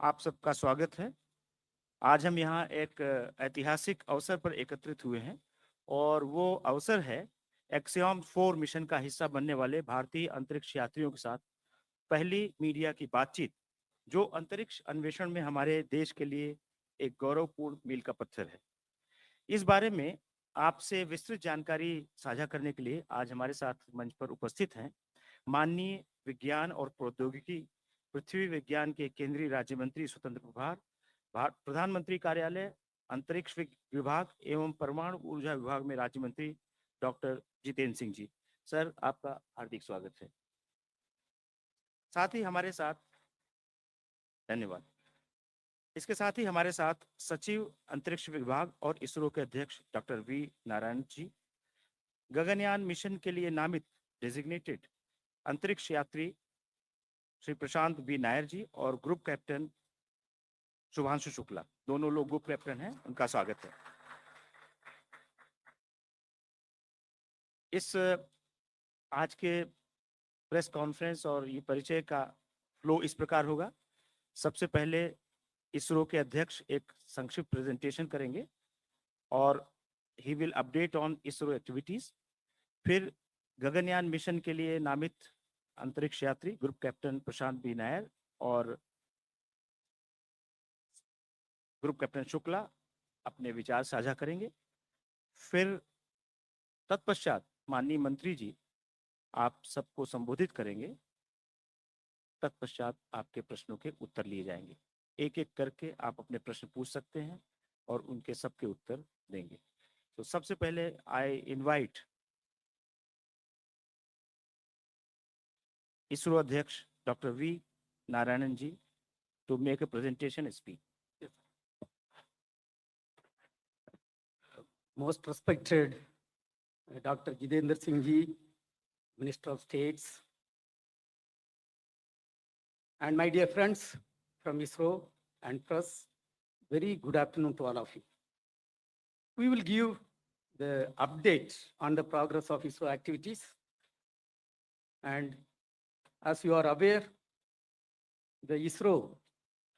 आप सबका स्वागत है। आज हम यहाँ एक ऐतिहासिक अवसर पर एकत्रित हुए हैं और वो अवसर है एक्सियम 4 मिशन का हिस्सा बनने वाले भारतीय अंतरिक्ष यात्रियों के साथ पहली मीडिया की बातचीत, जो अंतरिक्ष अन्वेषण में हमारे देश के लिए एक गौरवपूर्ण मील का पत्थर है। इस बारे में आपसे विस्तृत जानकारी साझा करने के लिए आज हमारे साथ मंच पर उपस्थित हैं माननीय विज्ञान और प्रौद्योगिकी पृथ्वी विज्ञान के केंद्रीय राज्य मंत्री स्वतंत्र प्रभार प्रधानमंत्री कार्यालय अंतरिक्ष विभाग एवं परमाणु ऊर्जा विभाग में राज्य मंत्री डॉक्टर जितेंद्र सिंह जी। सर, आपका हार्दिक स्वागत है। साथ ही हमारे साथ धन्यवाद। इसके साथ ही हमारे साथ सचिव अंतरिक्ष विभाग और इसरो के अध्यक्ष doctor we Narayan ji, Gaganyaan mission के लिए नामित डेजिग्नेटेड अंतरिक्ष यात्री श्री प्रशांत बी नायर जी और ग्रुप कैप्टन शुभांशु शुक्ला, दोनों लोग ग्रुप कैप्टन हैं, उनका स्वागत है। इस आज के प्रेस कॉन्फ्रेंस और ये परिचय का फ्लो इस प्रकार होगा। सबसे पहले इसरो के अध्यक्ष एक संक्षिप्त प्रेजेंटेशन करेंगे और he will update on ISRO activities. फिर गगनयान मिशन के लिए नामित अंतरिक्ष यात्री ग्रुप कैप्टन प्रशांत बी नायर और ग्रुप कैप्टन शुक्ला अपने विचार साझा करेंगे। फिर तत्पश्चात माननीय मंत्री जी आप सबको संबोधित करेंगे। तत्पश्चात आपके प्रश्नों के उत्तर लिए जाएंगे। एक एक करके आप अपने प्रश्न पूछ सकते हैं और उनके सबके उत्तर देंगे। तो सबसे पहले आई इनवाइट इसरो अध्यक्ष doctor V Narayanan ji to make a presentation speech. Most respected Dr. Jitendra Singh ji, Minister of States, and my dear friends from ISRO and press, very good afternoon to all of you. We will give the update on the progress of ISRO activities. And as you are aware, the ISRO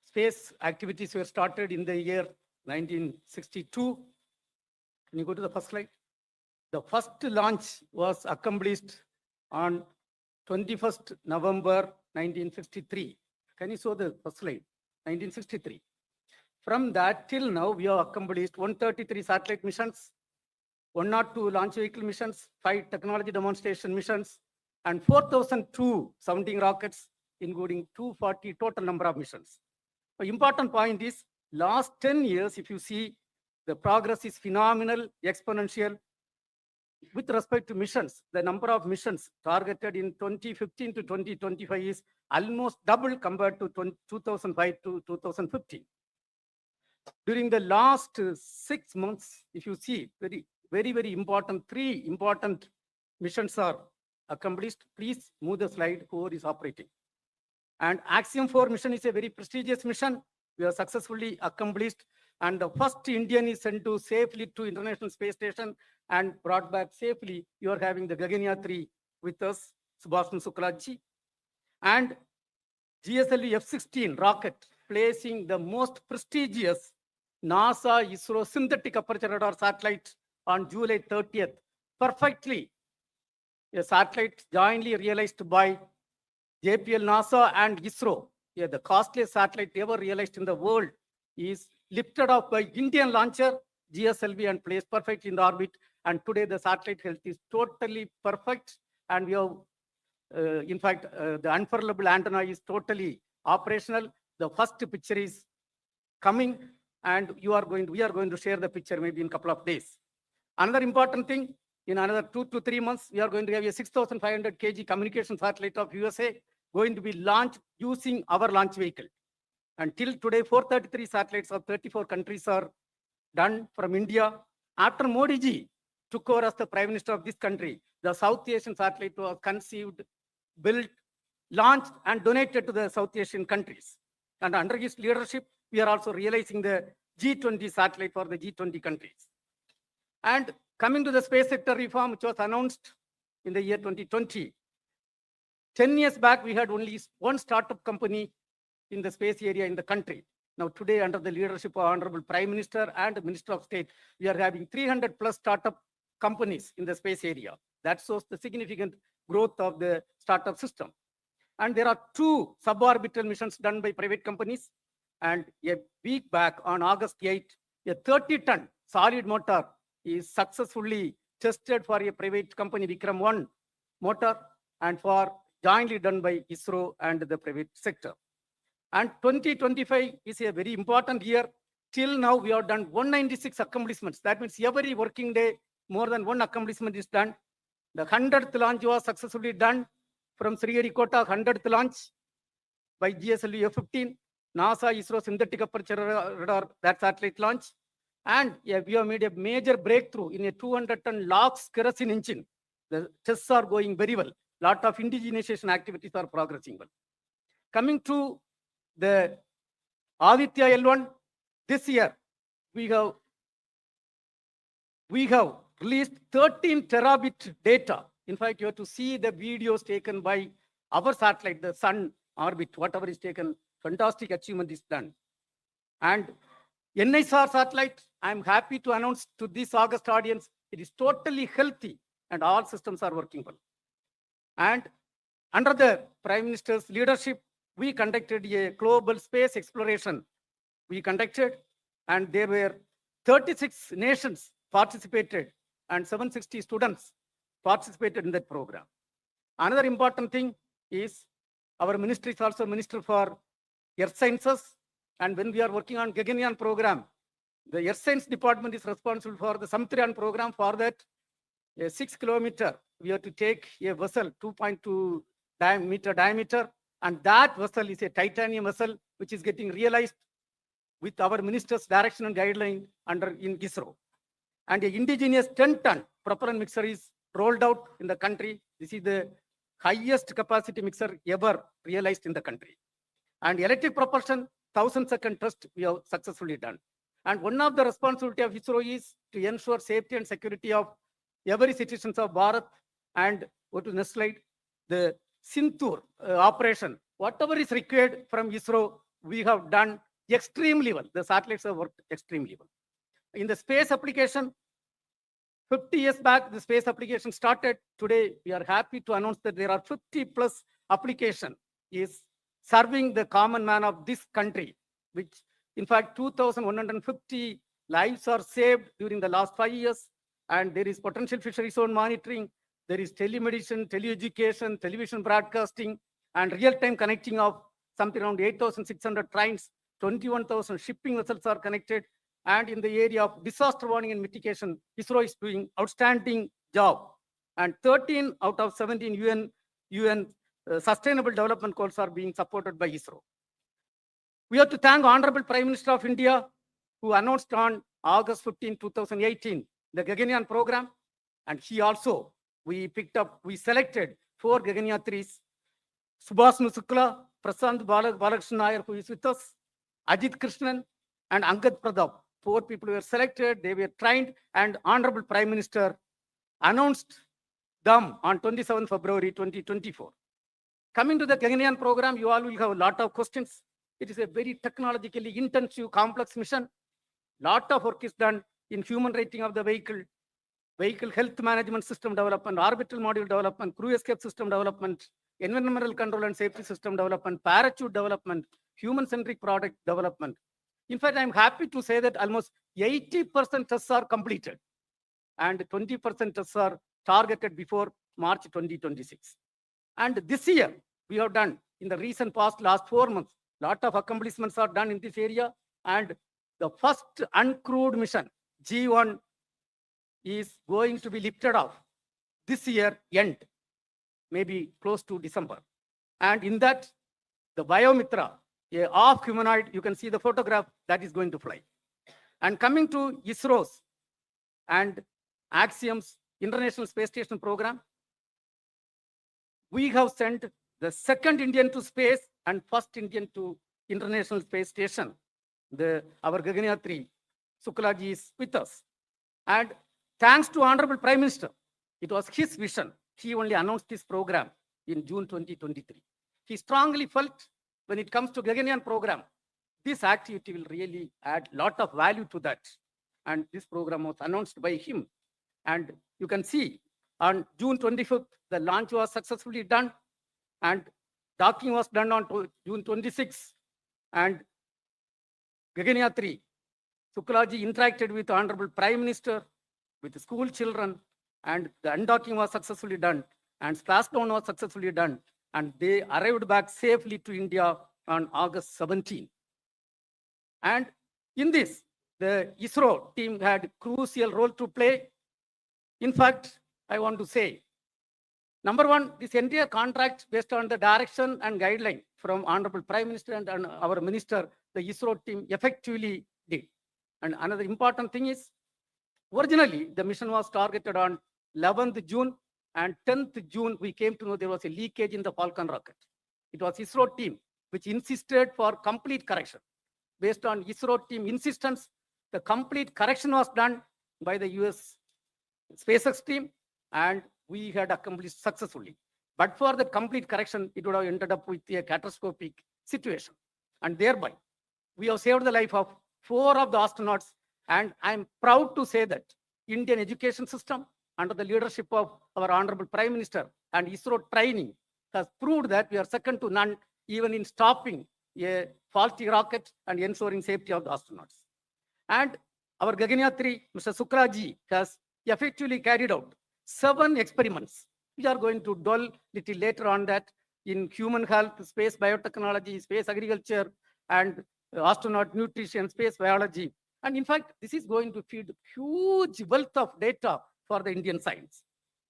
space activities were started in the year 1962. Can you go to the first slide? The first launch was accomplished on 21st November 1963. Can you show the first slide? 1963. From that till now, we have accomplished 133 satellite missions, 102 launch vehicle missions, 5 technology demonstration missions, and 4,002 sounding rockets, including 240 total number of missions. The important point is, last 10 years, if you see, the progress is phenomenal, exponential. With respect to missions, the number of missions targeted in 2015 to 2025 is almost double compared to 2005 to 2015. During the last 6 months, if you see, very important, 3 important missions are accomplished. Please move the slide, whoever is operating. And Axiom 4 mission is a very prestigious mission. We have successfully accomplished, and the first Indian is sent to safely to International Space Station and brought back safely. You are having the Gaganyaan 3 with us, Shukla ji. And GSLV F-16 rocket, placing the most prestigious NASA ISRO synthetic aperture radar satellite on July 30th, perfectly. A satellite jointly realized by JPL, NASA, and ISRO. Yeah, the costliest satellite ever realized in the world is lifted off by Indian launcher, GSLV, and placed perfectly in the orbit. And today the satellite health is totally perfect. And we have, in fact, the unfurlable antenna is totally operational. The first picture is coming, and we are going to share the picture maybe in a couple of days. Another important thing, in another 2 to 3 months, we are going to have a 6,500 kg communication satellite of USA going to be launched using our launch vehicle. Until today, 433 satellites of 34 countries are done from India. After Modi ji took over as the Prime Minister of this country, the South Asian satellite was conceived, built, launched, and donated to the South Asian countries. And under his leadership, we are also realizing the G20 satellite for the G20 countries. And coming to the space sector reform, which was announced in the year 2020, 10 years back, we had only one startup company in the space area in the country. Now today, under the leadership of Honorable Prime Minister and Minister of State, we are having 300 plus startup companies in the space area. That shows the significant growth of the startup system. And there are 2 suborbital missions done by private companies. And a week back on August 8, a 30-ton solid motor is successfully tested for a private company, Vikram 1 motor, and for jointly done by ISRO and the private sector. And 2025 is a very important year. Till now, we have done 196 accomplishments. That means every working day, more than 1 accomplishment is done. The 100th launch was successfully done from Sriharikota, 100th launch by GSLV F-15, NASA ISRO synthetic aperture radar, that satellite launch. And we have made a major breakthrough in a 200-ton LOX kerosene engine. The tests are going very well. Lot of indigenization activities are progressing well. Coming to the Aditya L1, this year we have released 13 terabit data. In fact, you have to see the videos taken by our satellite, the Sun orbit, whatever is taken, fantastic achievement is done. And NISR satellite, I'm happy to announce to this August audience, it is totally healthy and all systems are working well. And under the Prime Minister's leadership, we conducted a global space exploration. We conducted, and there were 36 nations participated and 760 students participated in that program. Another important thing is our ministry is also Minister for Earth Sciences. And when we are working on Gaganyaan program, the Earth Science Department is responsible for the Samtriyan program. For that, a 6 kilometer, we have to take a vessel, 2.2 meter diameter. And that vessel is a titanium vessel, which is getting realized with our minister's direction and guideline in ISRO. And an indigenous 10-ton propellant mixer is rolled out in the country. This is the highest capacity mixer ever realized in the country. And electric propulsion, 1,000-second test we have successfully done. And one of the responsibility of ISRO is to ensure safety and security of every citizens of Bharat. And go to next slide. The Sintur operation, whatever is required from ISRO, we have done extremely well. The satellites have worked extremely well. In the space application, 50 years back, the space application started. Today, we are happy to announce that there are 50 plus application is serving the common man of this country, which in fact, 2,150 lives are saved during the last 5 years. And there is potential fishery zone monitoring. There is telemedicine, teleeducation, television broadcasting, and real-time connecting of something around 8,600 trains, 21,000 shipping vessels are connected. And in the area of disaster warning and mitigation, ISRO is doing outstanding job. And 13 out of 17 UN Sustainable Development Goals are being supported by ISRO. We have to thank Honorable Prime Minister of India, who announced on August 15, 2018, the Gaganyaan program. And he also, we selected 4 Gaganyaan 3s, Shubhanshu Shukla, Prasant Balakrishnan Nair, who is with us, Ajit Krishnan, and Angad Pradap. 4 people were selected, they were trained, and Honorable Prime Minister announced them on 27 February 2024. Coming to the Gaganyaan program, you all will have a lot of questions. It is a very technologically intensive, complex mission. Lot of work is done in human rating of the vehicle health management system development, orbital module development, crew escape system development, environmental control and safety system development, parachute development, human-centric product development. In fact, I'm happy to say that almost 80% tests are completed and 20% tests are targeted before March 2026. And this year, we have done, in the recent past, last 4 months, lot of accomplishments are done in this area. And the first uncrewed mission, G1, is going to be lifted off this year end, maybe close to December. And in that, the Biomitra, a half humanoid, you can see the photograph, that is going to fly. And coming to ISRO's and Axiom's International Space Station program, we have sent the second Indian to space and first Indian to International Space Station. Our Gaganyaan 3, Shukla ji is with us. And thanks to Honorable Prime Minister, it was his vision. He only announced this program in June 2023. He strongly felt when it comes to Gaganyaan program, this activity will really add lot of value to that. And this program was announced by him. And you can see on June 25th, the launch was successfully done, and docking was done on June 26th. And Gaganyaan 3, Shuklaji interacted with Honorable Prime Minister, with school children, and the undocking was successfully done, and splashdown was successfully done, and they arrived back safely to India on August 17. And in this, the ISRO team had crucial role to play. In fact, I want to say, number one, this entire contract based on the direction and guideline from Honorable Prime Minister and our Minister, the ISRO team effectively did. And another important thing is, originally, the mission was targeted on 11th June, and 10th June, we came to know there was a leakage in the Falcon rocket. It was ISRO team which insisted for complete correction. Based on ISRO team insistence, the complete correction was done by the US SpaceX team, and we had accomplished successfully. But for the complete correction, it would have ended up with a catastrophic situation. And thereby, we have saved the life of 4 of the astronauts. And I'm proud to say that Indian education system, under the leadership of our Honorable Prime Minister and ISRO training, has proved that we are second to none, even in stopping a faulty rocket and ensuring safety of the astronauts. And our Gaganyaan 3, Mr. Shuklaji, has effectively carried out 7 experiments. We are going to dwell little later on that in human health, space biotechnology, space agriculture, and astronaut nutrition, space biology. And in fact, this is going to feed huge wealth of data for the Indian science.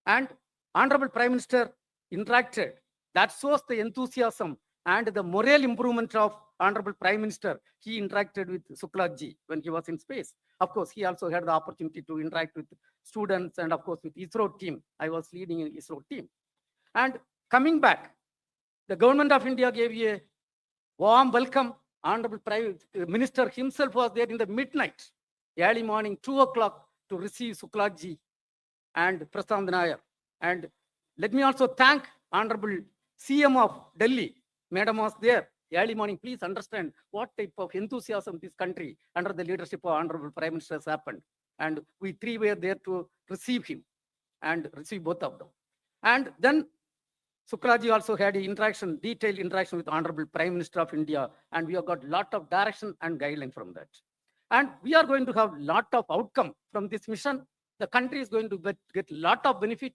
And Honorable Prime Minister interacted. That shows the enthusiasm and the moral improvement of Honorable Prime Minister. He interacted with Shuklaji when he was in space. Of course, he also had the opportunity to interact with students and of course with ISRO team. I was leading an ISRO team. And coming back, the government of India gave a warm welcome. Honorable Prime Minister himself was there in the midnight, early morning, 2 o'clock, to receive Shuklaji and Prasad Nair. And let me also thank Honorable CM of Delhi. Madam was there early morning. Please understand what type of enthusiasm this country under the leadership of Honorable Prime Minister has happened. And we 3 were there to receive him and receive both of them. And then Shuklaji also had an interaction, detailed interaction with Honorable Prime Minister of India, and we have got a lot of direction and guideline from that. And we are going to have a lot of outcome from this mission. The country is going to get a lot of benefit.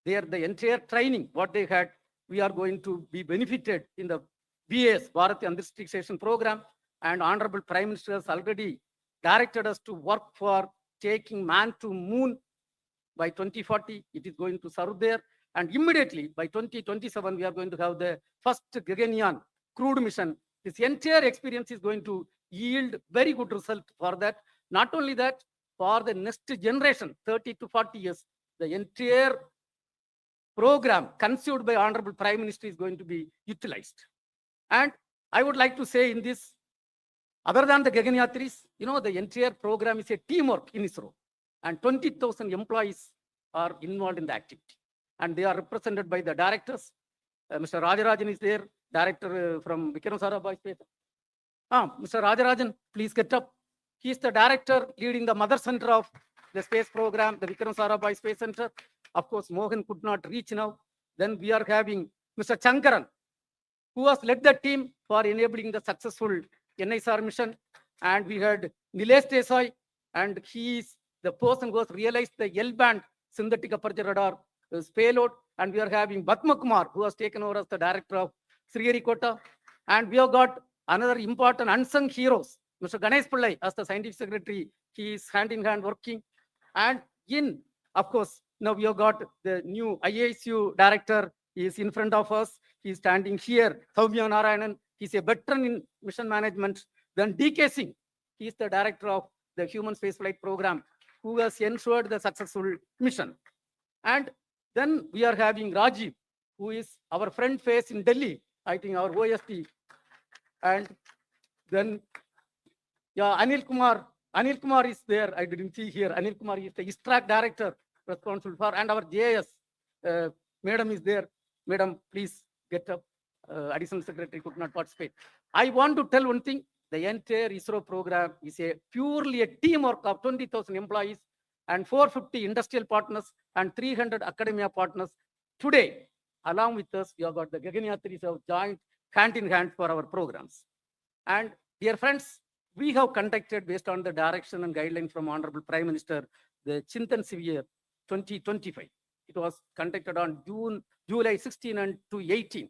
There, the entire training, what they had, we are going to be benefited in the BAS, Bharat Antariksh Station program. And Honorable Prime Minister has already directed us to work for taking man to moon by 2040. It is going to serve there. And immediately by 2027, we are going to have the first Gaganyaan crewed mission. This entire experience is going to yield very good result for that. Not only that, for the next generation, 30 to 40 years, the entire program conceived by Honorable Prime Minister is going to be utilized. And I would like to say in this, other than the Gaganyaan 3s, the entire program is a teamwork in ISRO. And 20,000 employees are involved in the activity. And they are represented by the directors. Mr. Rajarajan is there, director from Vikram Sarabhai Space. Mr. Rajarajan, please get up. He is the director leading the mother center of the space program, the Vikram Sarabhai Space Center. Of course, Mohan could not reach now. Then we are having Mr. Chankaran, who has led the team for enabling the successful NISR mission. And we had Nilesh Desai, and he is the person who has realized the L-band synthetic aperture radar payload. And we are having Batma Kumar, who has taken over as the director of Sriharikota. And we have got another important unsung heroes, Mr. Ganesh Pillai as the scientific secretary. He is hand in hand working. And of course, now we have got the new IASU director. He is in front of us. He is standing here. Soumya Narayanan. He is a veteran in mission management. Then DK Singh. He is the director of the Human Spaceflight Program, who has ensured the successful mission. And then we are having Rajiv, who is our front face in Delhi, I think our OST. And then, Anil Kumar. Anil Kumar is there. I didn't see here. Anil Kumar is the ISTRAC director responsible for, and our JS. Madam is there. Madam, please get up. additional secretary could not participate. I want to tell one thing. The entire ISRO program is purely a teamwork of 20,000 employees and 450 industrial partners and 300 academia partners. Today, along with us, we have got the Gaganyatri's have joined hand in hand for our programs. And dear friends, we have conducted, based on the direction and guidelines from Honorable Prime Minister, the Chintan Severe 2025. It was conducted on July 16 and to 18.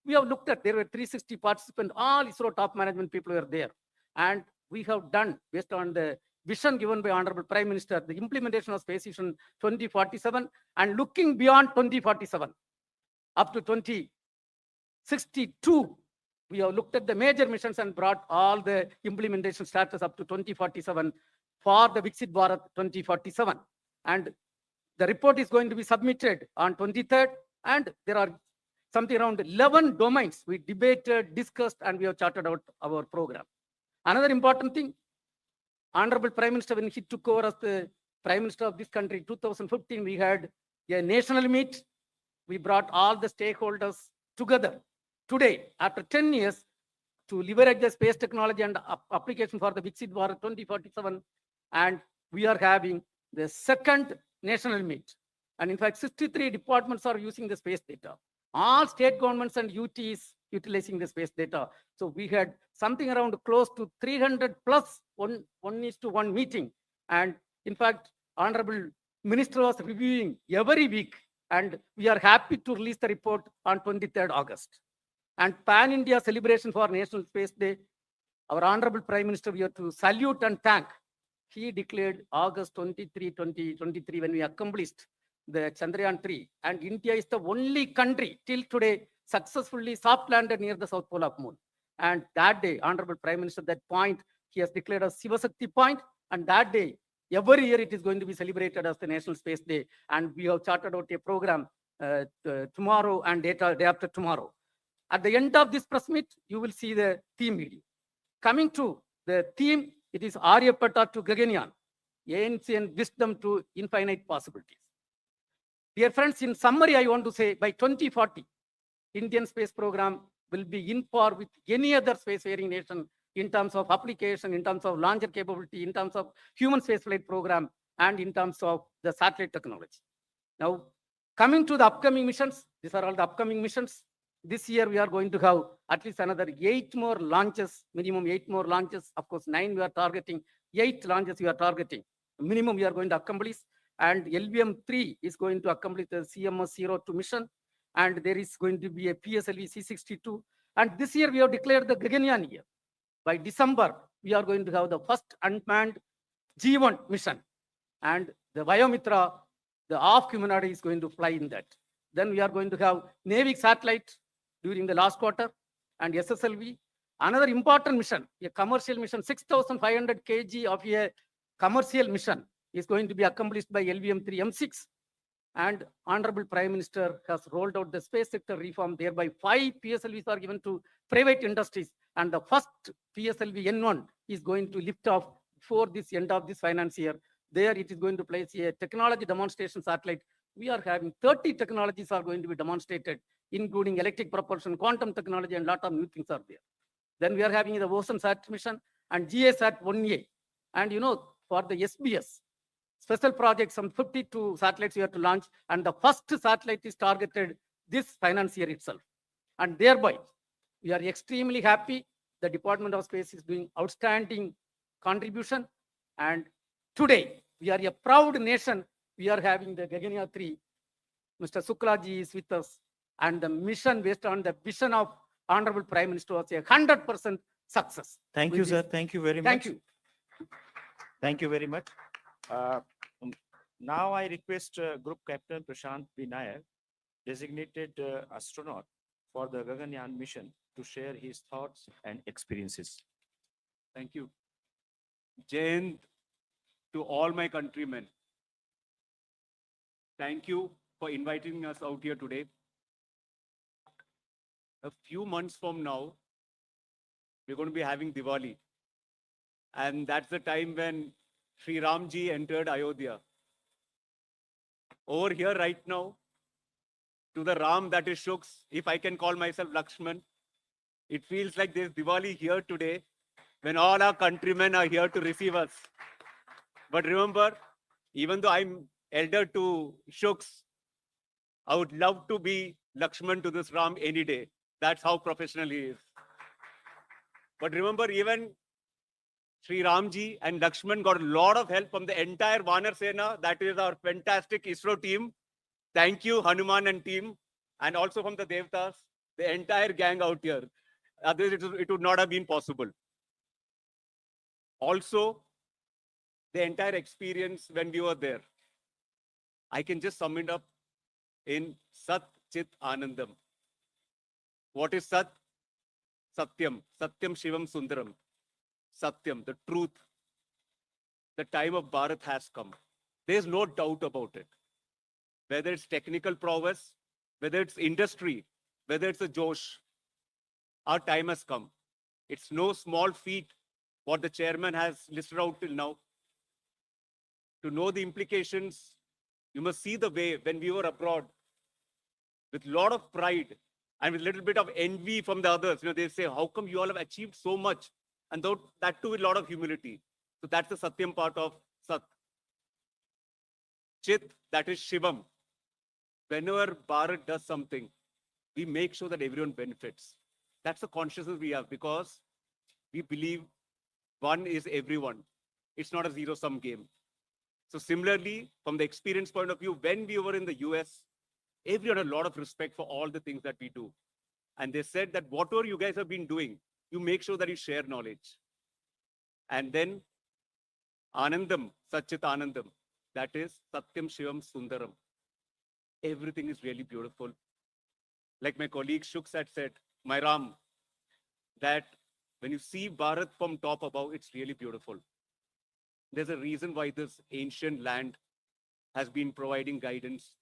We have looked at, there were 360 participants, all ISRO top management people were there. And we have done, based on the vision given by Honorable Prime Minister, the implementation of Space Vision 2047 and looking beyond 2047 up to 2062. We have looked at the major missions and brought all the implementation status up to 2047 for the Viksit Bharat 2047. And the report is going to be submitted on 23rd. And there are something around 11 domains we debated, discussed, and we have charted out our program. Another important thing, Honorable Prime Minister, when he took over as the Prime Minister of this country, 2015, we had a national meet. We brought all the stakeholders together. Today, after 10 years, to leverage the space technology and application for the Viksit Bharat 2047, and we are having the second national meet. And in fact, 63 departments are using the space data. All state governments and UTs utilizing the space data. So we had something around close to 300 plus 1:1 meeting. And in fact, Honorable Minister was reviewing every week. And we are happy to release the report on 23rd August. And Pan-India celebration for National Space Day, our Honorable Prime Minister, we have to salute and thank. He declared August 23, 2023, when we accomplished the Chandrayaan 3. And India is the only country till today successfully soft landed near the South Pole of Moon. And that day, Honorable Prime Minister, that point, he has declared as Shivasakti point. And that day, every year it is going to be celebrated as the National Space Day. And we have charted out a program tomorrow and day after tomorrow. At the end of this press meet, you will see the theme video. Coming to the theme, it is Aryabhatta to Gaganyaan, ancient wisdom to infinite possibilities. Dear friends, in summary, I want to say by 2040, Indian space program will be in par with any other spacefaring nation in terms of application, in terms of launcher capability, in terms of human spaceflight program, and in terms of the satellite technology. Now, coming to the upcoming missions, these are all the upcoming missions. This year, we are going to have at least another 8 more launches, minimum 8 more launches. Of course, 9 we are targeting, 8 launches we are targeting. Minimum we are going to accomplish. And LVM-3 is going to accomplish the CMS-02 mission. And there is going to be a PSLV C-62. And this year, we have declared the Gaganyaan year. By December, we are going to have the first unmanned G1 mission. And the Vayomitra, the half humanoid, is going to fly in that. Then we are going to have Navy satellite during the last quarter and SSLV. Another important mission, a commercial mission, 6,500 kg of a commercial mission is going to be accomplished by LVM-3 M6. And Honorable Prime Minister has rolled out the space sector reform, thereby 5 PSLVs are given to private industries. And the first PSLV N1 is going to lift off before this end of this finance year. There it is going to place a technology demonstration satellite. We are having 30 technologies are going to be demonstrated, including electric propulsion, quantum technology, and a lot of new things are there. Then we are having the OceanSat mission and GASat 1A. And for the SBS, special projects, some 52 satellites we have to launch. And the first satellite is targeted this finance year itself. And thereby, we are extremely happy. The Department of Space is doing outstanding contribution. And today, we are a proud nation. We are having the Gaganyaan 3. Mr. Shukla ji is with us. And the mission based on the vision of Honorable Prime Minister was a 100% success. Thank you, sir. Thank you very much. Thank you. Thank you very much. Now I request Group Captain Prashant B. Nair, designated astronaut for the Gaganyaan mission, to share his thoughts and experiences. Thank you. Jai Hind to all my countrymen. Thank you for inviting us out here today. A few months from now, we're going to be having Diwali. And that's the time when Sri Ramji entered Ayodhya. Over here right now, to the Ram that is Shuk's, if I can call myself Lakshman, it feels like there's Diwali here today when all our countrymen are here to receive us. But remember, even though I'm elder to Shuk's, I would love to be Lakshman to this Ram any day. That's how professional he is. But remember, even Sri Ramji and Lakshman got a lot of help from the entire Vanar Sena. That is our fantastic ISRO team. Thank you, Hanuman and team. And also from the Devtas, the entire gang out here. Otherwise, it would not have been possible. Also, the entire experience when we were there, I can just sum it up in Sat Chit Anandam. What is Sat? Satyam. Satyam Shivam Sundaram. Satyam, the truth. The time of Bharat has come. There's no doubt about it. Whether it's technical prowess, whether it's industry, whether it's a Josh, our time has come. It's no small feat what the chairman has listed out till now. To know the implications, you must see the way when we were abroad with a lot of pride and with a little bit of envy from the others. They say, how come you all have achieved so much? And that too with a lot of humility. So that's the Satyam part of Sat. Chit, that is Shivam. Whenever Bharat does something, we make sure that everyone benefits. That's the consciousness we have because we believe one is everyone. It's not a zero-sum game. So similarly, from the experience point of view, when we were in the US, everyone had a lot of respect for all the things that we do. And they said that whatever you guys have been doing, you make sure that you share knowledge. And then Anandam, Satchit Anandam, that is Satyam Shivam Sundaram. Everything is really beautiful. Like my colleague Shuk had said, my Ram, that when you see Bharat from top above, it's really beautiful. There's a reason why this ancient land has been providing guidance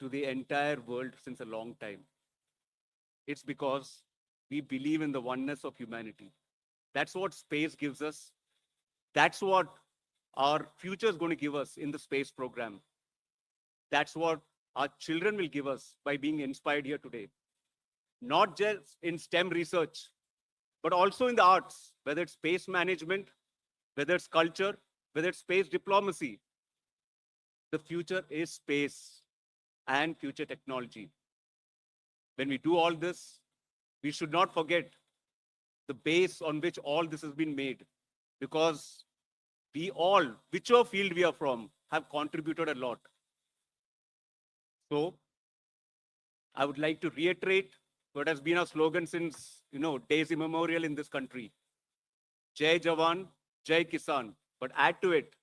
to the entire world since a long time. It's because we believe in the oneness of humanity. That's what space gives us. That's what our future is going to give us in the space program. That's what our children will give us by being inspired here today. Not just in STEM research, but also in the arts, whether it's space management, whether it's culture, whether it's space diplomacy. The future is space and future technology. When we do all this, we should not forget the base on which all this has been made, because we all, whichever field we are from, have contributed a lot. So I would like to reiterate what has been our slogan since, days immemorial in this country. Jai Jawan, Jai Kisan, but add to it,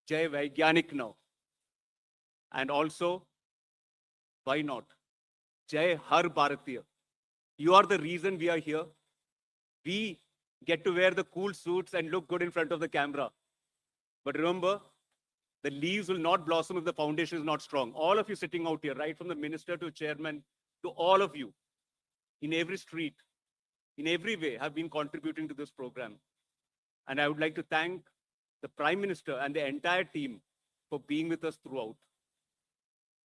Jai Vaigyanik now. And also, why not? Jai Har Bharatiya. You are the reason we are here. We get to wear the cool suits and look good in front of the camera. But remember, the leaves will not blossom if the foundation is not strong. All of you sitting out here, right from the minister to chairman, to all of you, in every street, in every way, have been contributing to this program. And I would like to thank the Prime Minister and the entire team for being with us throughout.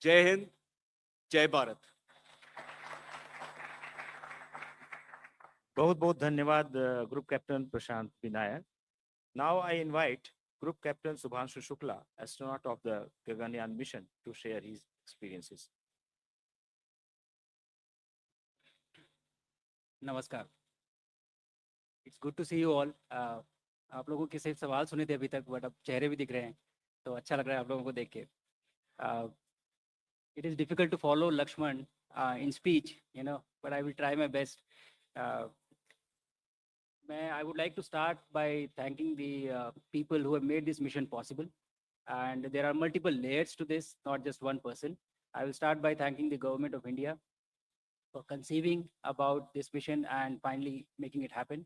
Jai Hind, Jai Bharat. बहुत बहुत धन्यवाद group captain Prashant Vinayak. Now I invite Group Captain Shubhanshu Shukla, astronaut of the Gaganyaan mission, to share his experiences. नमस्कार. It's good to see you all. आप लोगों के सिर्फ सवाल सुने थे अभी तक, बट अब चेहरे भी दिख रहे हैं, तो अच्छा लग रहा है आप लोगों को देख के. It is difficult to follow Lakshman in speech, but I will try my best. I would like to start by thanking the people who have made this mission possible. And there are multiple layers to this, not just one person. I will start by thanking the government of India for conceiving about this mission and finally making it happen.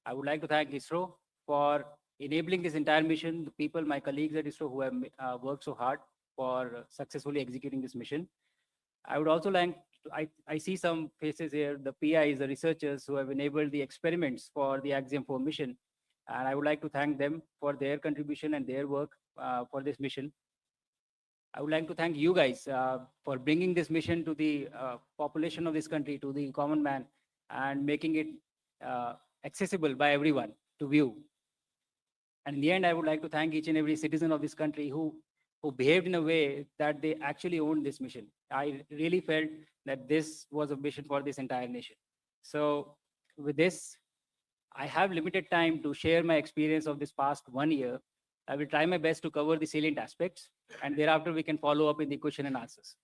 I would like to thank ISRO for enabling this entire mission, the people, my colleagues at ISRO who have worked so hard for successfully executing this mission. I would also like, I see some faces here, the PIs, the researchers who have enabled the experiments for the Axiom 4 mission. And I would like to thank them for their contribution and their work for this mission. I would like to thank you guys for bringing this mission to the population of this country, to the common man, and making it accessible by everyone to view. And in the end, I would like to thank each and every citizen of this country who behaved in a way that they actually owned this mission. I really felt that this was a mission for this entire nation. So with this, I have limited time to share my experience of this past 1 year. I will try my best to cover the salient aspects, and thereafter we can follow up in the question and answers.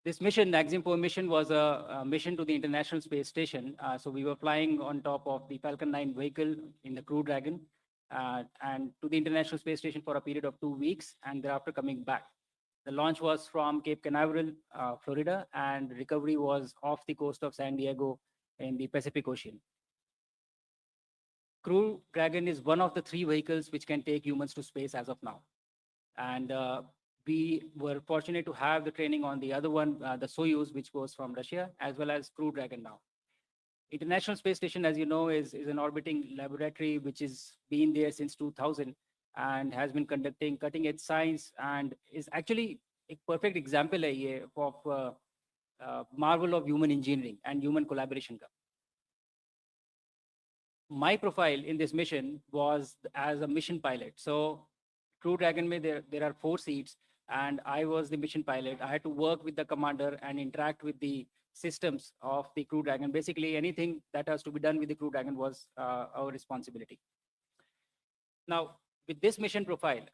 This mission, Axiom 4 mission, was a mission to the International Space Station. So we were flying on top of the Falcon 9 vehicle in the Crew Dragon and to the International Space Station for a period of 2 weeks, and thereafter coming back. The launch was from Cape Canaveral, Florida, and recovery was off the coast of San Diego in the Pacific Ocean. Crew Dragon is one of the 3 vehicles which can take humans to space as of now. And we were fortunate to have the training on the other one, the Soyuz, which goes from Russia, as well as Crew Dragon now. International Space Station, as you know, is an orbiting laboratory which has been there since 2000 and has been conducting cutting edge science and is actually a perfect example of marvel of human engineering and human collaboration. My profile in this mission was as a mission pilot. So Crew Dragon, there are 4 seats, and I was the mission pilot. I had to work with the commander and interact with the systems of the Crew Dragon. Basically, anything that has to be done with the Crew Dragon was our responsibility. Now, with this mission profile,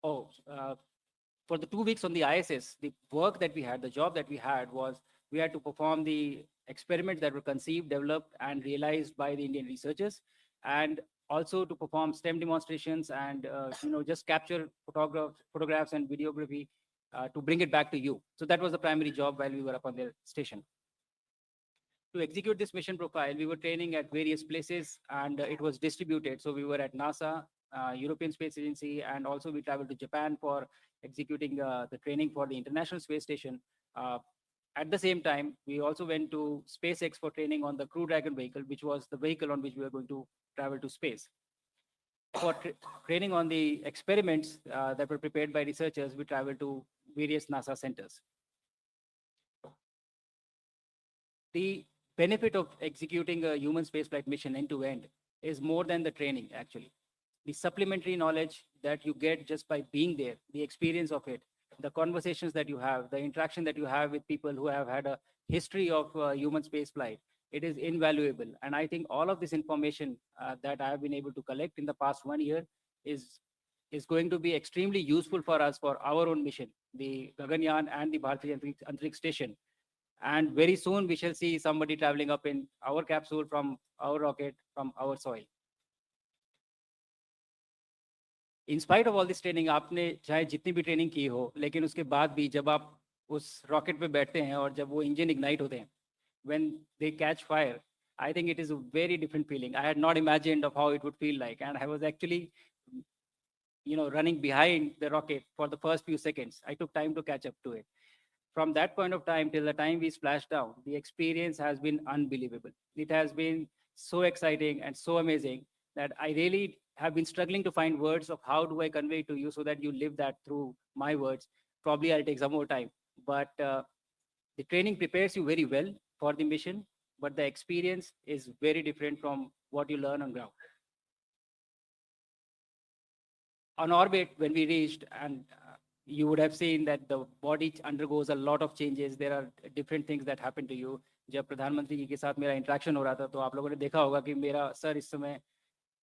for the 2 weeks on the ISS, the work that we had, the job that we had was we had to perform the experiments that were conceived, developed, and realized by the Indian researchers, and also to perform STEM demonstrations and just capture photographs and videography to bring it back to you. So that was the primary job while we were up on the station. To execute this mission profile, we were training at various places, and it was distributed. So we were at NASA, European Space Agency, and also we traveled to Japan for executing the training for the International Space Station. At the same time, we also went to SpaceX for training on the Crew Dragon vehicle, which was the vehicle on which we were going to travel to space. For training on the experiments that were prepared by researchers, we traveled to various NASA centers. The benefit of executing a human spaceflight mission end to end is more than the training, actually. The supplementary knowledge that you get just by being there, the experience of it, the conversations that you have, the interaction that you have with people who have had a history of human spaceflight, it is invaluable. And I think all of this information that I have been able to collect in the past 1 year is going to be extremely useful for us for our own mission, the Gaganyaan and the Bharatiya Antariksh Station. And very soon we shall see somebody traveling up in our capsule from our rocket, from our soil. In spite of all this training, आपने चाहे जितनी भी training की हो, लेकिन उसके बाद भी जब आप उस रॉकेट पे बैठते हैं और जब वो इंजन इग्नाइट होते हैं, when they catch fire, I think it is a very different feeling. I had not imagined of how it would feel like, and I was actually, running behind the rocket for the first few seconds. I took time to catch up to it. From that point of time till the time we splashed down, the experience has been unbelievable. It has been so exciting and so amazing that I really have been struggling to find words of how do I convey to you so that you live that through my words. Probably I'll take some more time, but the training prepares you very well for the mission, but the experience is very different from what you learn on ground. On orbit, when we reached, and you would have seen that the body undergoes a lot of changes. There are different things that happen to you. जब प्रधानमंत्री जी के साथ मेरा interaction हो रहा था तो आप लोगों ने देखा होगा कि मेरा सर इस समय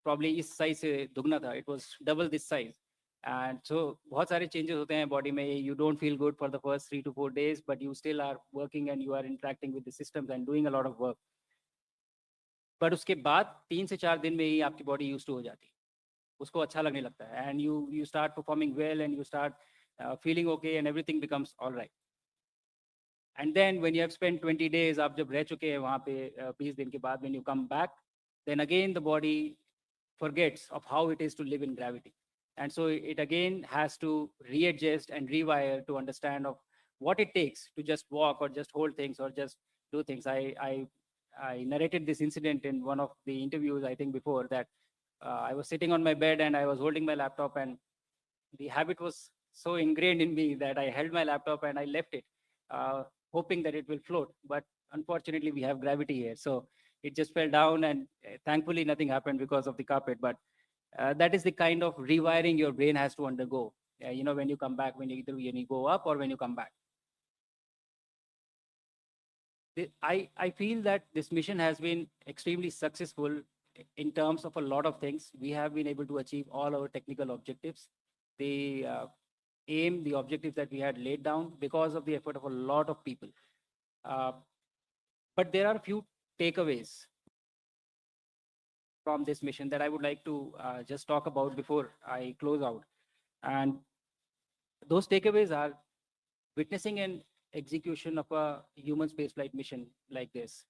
probably इस साइज से दुगना था. It was double this size. And so बहुत सारे changes होते हैं body में. You don't feel good for the first 3 to 4 days, but you still are working and you are interacting with the systems and doing a lot of work. But उसके बाद 3 से 4 दिन में ही आपकी body used to हो जाती है. उसको अच्छा लगने लगता है. And you start performing well and you start feeling okay and everything becomes all right. And then when you have spent 20 days, आप जब रह चुके हैं वहाँ पे 20 दिन के बाद, when you come back, then again the body forgets of how it is to live in gravity. And so it again has to readjust and rewire to understand of what it takes to just walk or just hold things or just do things. I narrated this incident in one of the interviews, I think before, that I was sitting on my bed and I was holding my laptop, and the habit was so ingrained in me that I held my laptop and I left it, hoping that it will float. But unfortunately, we have gravity here. So it just fell down, and thankfully, nothing happened because of the carpet. But that is the kind of rewiring your brain has to undergo. When you come back, when you go up or when you come back. I feel that this mission has been extremely successful in terms of a lot of things. We have been able to achieve all our technical objectives. The the objectives that we had laid down because of the effort of a lot of people. Uh, but there are a few takeaways from this mission that I would like to just talk about before I close out. And those takeaways are witnessing an execution of a human spaceflight mission like this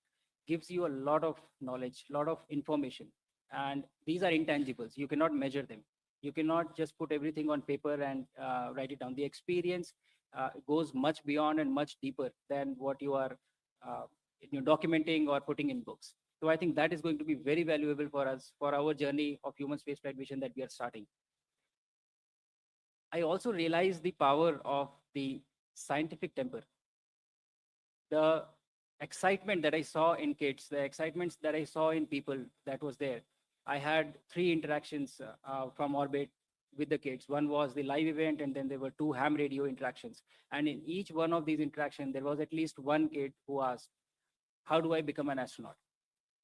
gives you a lot of knowledge, a lot of information. And these are intangibles. You cannot measure them. You cannot just put everything on paper and write it down. The experience goes much beyond and much deeper than what you are uh, documenting or putting in books. So I think that is going to be very valuable for us for our journey of human spaceflight mission that we are starting. I also realize the power of the scientific temper. The excitement that I saw in kids, the excitements that I saw in people that was there. I had 3 interactions from orbit with the kids. One was the live event, and then there were 2 ham radio interactions. And in each one of these interactions, there was at least one kid who asked, how do I become an astronaut?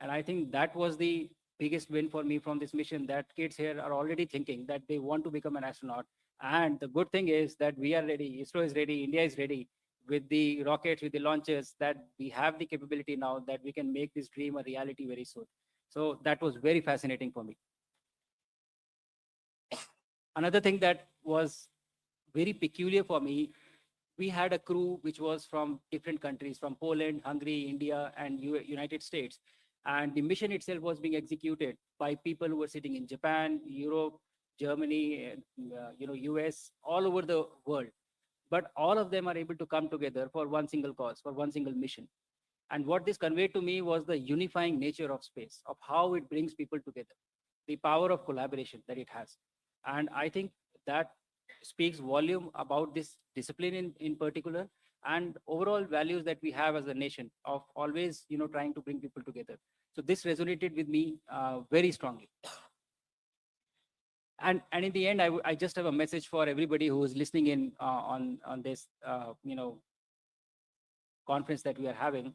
And I think that was the biggest win for me from this mission, that kids here are already thinking that they want to become an astronaut. And the good thing is that we are ready, ISRO is ready, India is ready with the rockets, with the launches, that we have the capability now that we can make this dream a reality very soon. So that was very fascinating for me. Another thing that was very peculiar for me, we had a crew which was from different countries, from Poland, Hungary, India, and United States. And the mission itself was being executed by people who were sitting in Japan, Europe, Germany, US, all over the world. But all of them are able to come together for one single cause, for one single mission. And what this conveyed to me was the unifying nature of space, of how it brings people together, the power of collaboration that it has. And I think that speaks volume about this discipline in particular, and overall values that we have as a nation of always, trying to bring people together. So this resonated with me very strongly. And in the end, I just have a message for everybody who is listening in on this, conference that we are having.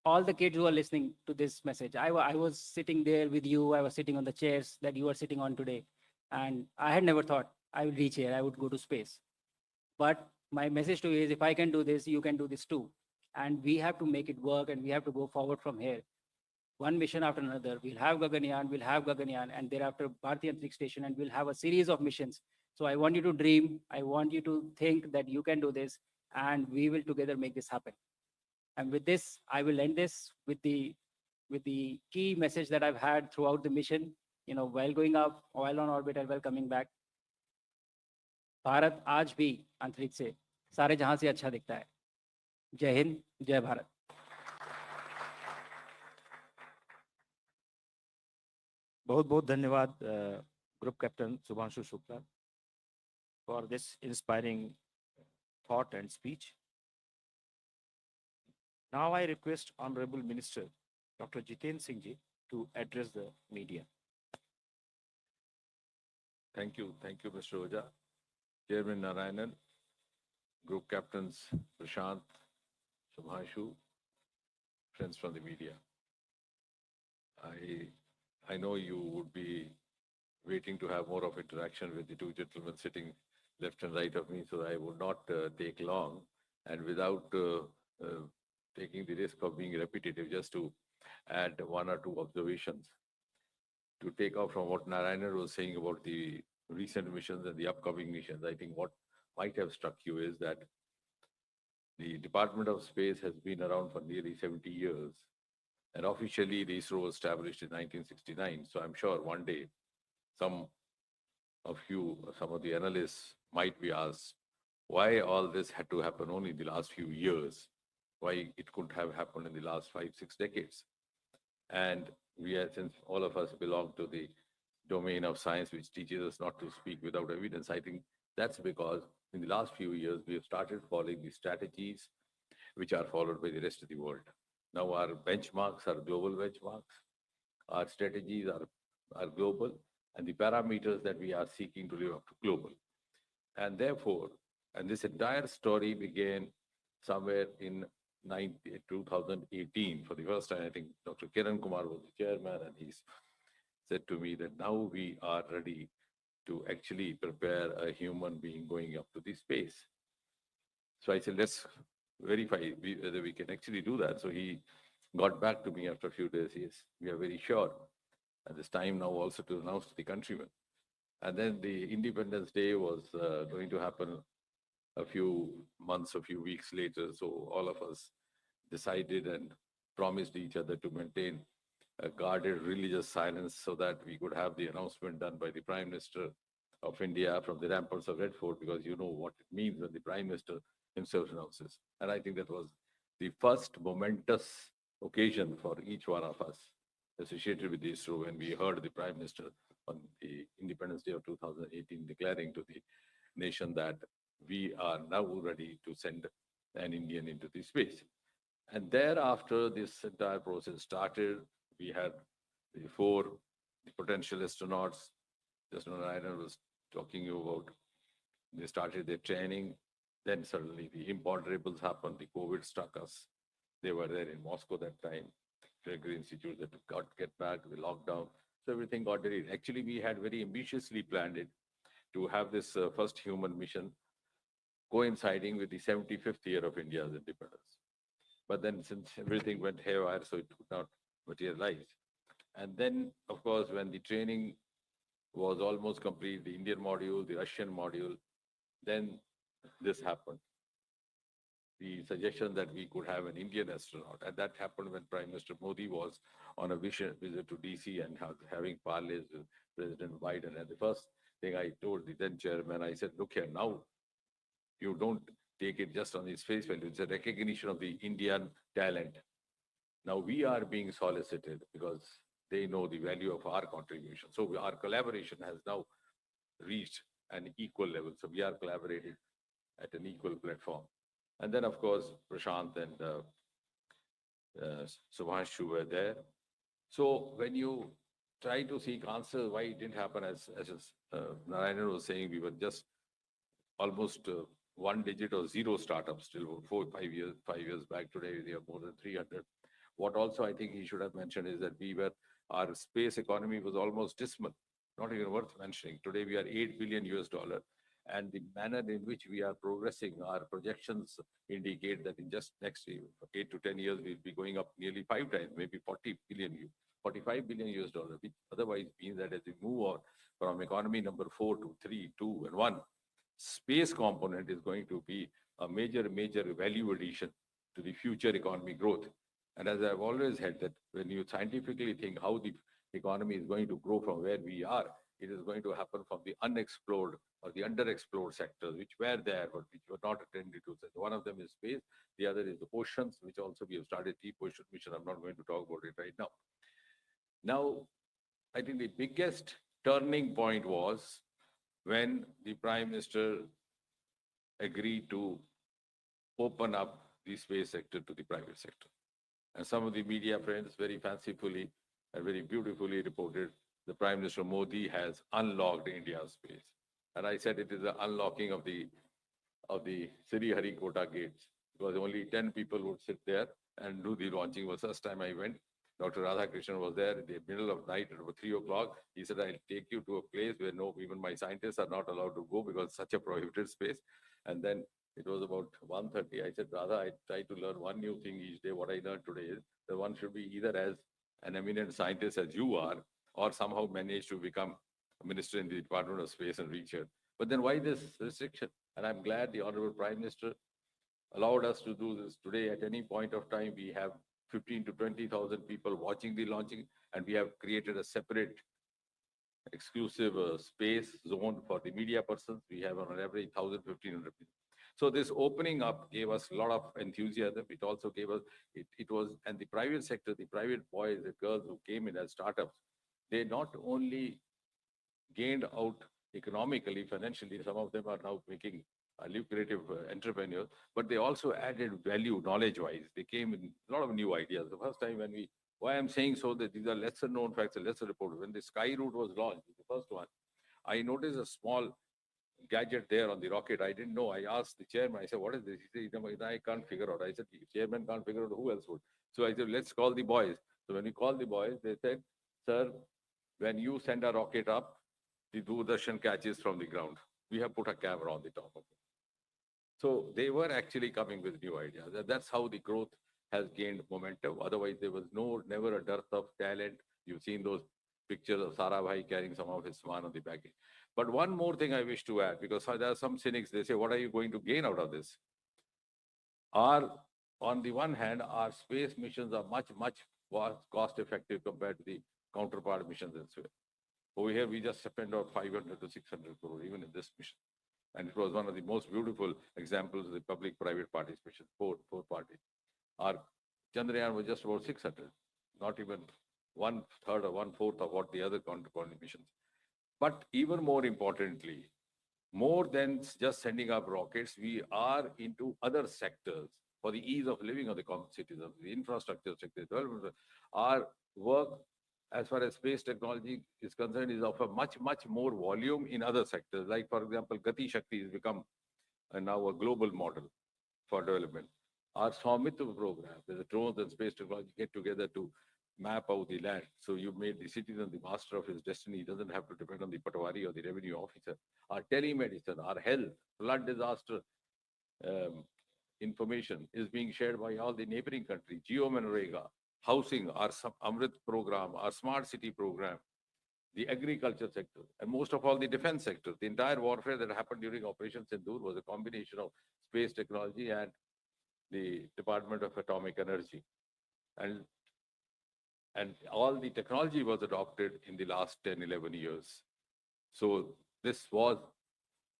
All the kids who are listening to this message, I was sitting there with you. I was sitting on the chairs that you are sitting on today. And I had never thought I would reach here, I would go to space. But my message to you is, if I can do this, you can do this too. And we have to make it work, and we have to go forward from here. One mission after another. We'll have Gaganyaan, and thereafter Bharatiya Antariksh Station, and we'll have a series of missions. So I want you to dream. I want you to think that you can do this, and we will together make this happen. And with this, I will end this with the key message that I've had throughout the mission, while going up, while on orbit, and while coming back. Bharat आज भी अंतरिक्ष से सारे जहां से अच्छा दिखता है. जय हिंद, जय भारत. बहुत बहुत धन्यवाद group captain Shubhanshu Shukla for this inspiring thought and speech. Now I request Honorable Minister Dr. Jiten Singh ji to address the media. Thank you, Mr. Oja. Chairman Narayanan, Group Captains Prashant, Shubhanshu, friends from the media. I know you would be waiting to have more of interaction with the 2 gentlemen sitting left and right of me, so I would not take long. And without taking the risk of being repetitive, just to add 1 or 2 observations. To take off from what Narayanan was saying about the recent missions and the upcoming missions, I think what might have struck you is that the Department of Space has been around for nearly 70 years. And officially, the ISRO was established in 1969. So I'm sure one day, some of the analysts might be asked, why all this had to happen only in the last few years? Why it couldn't have happened in the last 5-6 decades? And since all of us belong to the domain of science, which teaches us not to speak without evidence. I think that's because in the last few years, we have started following the strategies which are followed by the rest of the world. Now our benchmarks are global benchmarks. Our strategies are global, and the parameters that we are seeking to live up to global. And therefore, and this entire story began somewhere in 2018. For the first time, I think Dr. Kiran Kumar was the chairman, and he said to me that now we are ready to actually prepare a human being going up to the space. So I said, let's verify whether we can actually do that. So he got back to me after a few days. Yes, we are very sure. And it's time now also to announce to the countrymen. And then the Independence Day was going to happen a few months, a few weeks later. So all of us decided and promised each other to maintain a guarded religious silence so that we could have the announcement done by the Prime Minister of India from the ramparts of Red Fort, because you know what it means when the Prime Minister himself announces. And I think that was the first momentous occasion for each one of us associated with ISRO when we heard the Prime Minister on the Independence Day of 2018 declaring to the nation that we are now ready to send an Indian into the space. And thereafter, this entire process started. We had the four potential astronauts, just Narayanan was talking about. They started their training. Then suddenly the imponderables happened. The COVID struck us. They were there in Moscow that time. Gregory Institute that got get back, the lockdown. So everything got delayed. Actually, we had very ambitiously planned it to have this first human mission coinciding with the 75th year of India's independence. But then since everything went haywire, so it could not materialize. And then, of course, when the training was almost complete, the Indian module, the Russian module, then this happened. The suggestion that we could have an Indian astronaut. And that happened when Prime Minister Modi was on a visit to DC and having parleys with President Biden. And the first thing I told the then chairman, I said, look here, now you don't take it just on its face value. It's a recognition of the Indian talent. Now we are being solicited because they know the value of our contribution. So our collaboration has now reached an equal level. So we are collaborating at an equal platform. And then, of course, Prashant and Shubhanshu were there. So when you try to seek answers why it didn't happen, as Narayanan was saying, we were just almost one digit or zero startups till 5 years back. Today, we have more than 300. What also I think he should have mentioned is that our space economy was almost dismal, not even worth mentioning. Today, we are $8 billion US. And the manner in which we are progressing, our projections indicate that in just next 8 to 10 years, we'll be going up nearly 5 times, maybe 40 billion, 45 billion US dollars, which otherwise means that as we move on from economy number 4 to 3, 2, and 1, space component is going to be a major value addition to the future economy growth. And as I've always had that when you scientifically think how the economy is going to grow from where we are, it is going to happen from the unexplored or the underexplored sectors, which were there, but which were not attended to. So one of them is space. The other is the oceans, which also we have started deep ocean mission. I'm not going to talk about it right now. Now, I think the biggest turning point was when the Prime Minister agreed to open up the space sector to the private sector. And some of the media friends very fancifully and very beautifully reported the Prime Minister Modi has unlocked India's space. And I said it is the unlocking of the Sriharikota gates, because only 10 people would sit there and do the launching. Was the first time I went. Dr. Radhakrishnan was there in the middle of night at about 3 o'clock. He said, I'll take you to a place where even my scientists are not allowed to go because it's such a prohibited space. And then it was about 1:30. I said, Radha, I try to learn one new thing each day. What I learned today is that one should be either as an eminent scientist as you are, or somehow manage to become a minister in the Department of Space and reach here. But then why this restriction? And I'm glad the Honorable Prime Minister allowed us to do this today. At any point of time, we have 15 to 20,000 people watching the launching, and we have created a separate exclusive space zone for the media persons. We have on average 1,000, 1,500 people. So this opening up gave us a lot of enthusiasm. It also gave us, it was, and the private sector, the private boys, the girls who came in as startups, they not only gained out economically, financially. Some of them are now making lucrative entrepreneurs, but they also added value knowledge-wise. They came in a lot of new ideas. The first time when why I'm saying so that these are lesser known facts and lesser reported. When the Sky Route was launched, the first one, I noticed a small gadget there on the rocket. I didn't know. I asked the chairman, I said, what is this? He said, I can't figure out. I said, if chairman can't figure out, who else would? So I said, let's call the boys. So when we called the boys, they said, sir, when you send a rocket up, the Doordarshan catches from the ground. We have put a camera on the top of it. So they were actually coming with new ideas. That's how the growth has gained momentum. Otherwise, there was never a dearth of talent. You've seen those pictures of Sarabhai carrying some of his swan on the baggage. But one more thing I wish to add, because there are some cynics, they say, what are you going to gain out of this? On the one hand, our space missions are much cost effective compared to the counterpart missions elsewhere. Over here, we just spent about 500 to 600 crore, even in this mission. And it was one of the most beautiful examples of the public-private participation, four parties. Our Chandrayaan was just about 600, not even 1/3 or 1/4 of what the other counterpart missions. But even more importantly, more than just sending up rockets, we are into other sectors for the ease of living of the common citizens, the infrastructure sector, development. Our work, as far as space technology is concerned, is of a much more volume in other sectors. Like, for example, Gati Shakti has become now a global model for development. Our Swamitra program, where the drones and space technology get together to map out the land. So you made the citizen the master of his destiny. He doesn't have to depend on the patwari or the revenue officer. Our telemedicine, our health, flood disaster information is being shared by all the neighboring countries. Geo-Manrega, housing, our Amrit program, our smart city program, the agriculture sector, and most of all the defense sector. The entire warfare that happened during Operation Sindoor was a combination of space technology and the Department of Atomic Energy. And all the technology was adopted in the last 10, 11 years. So this was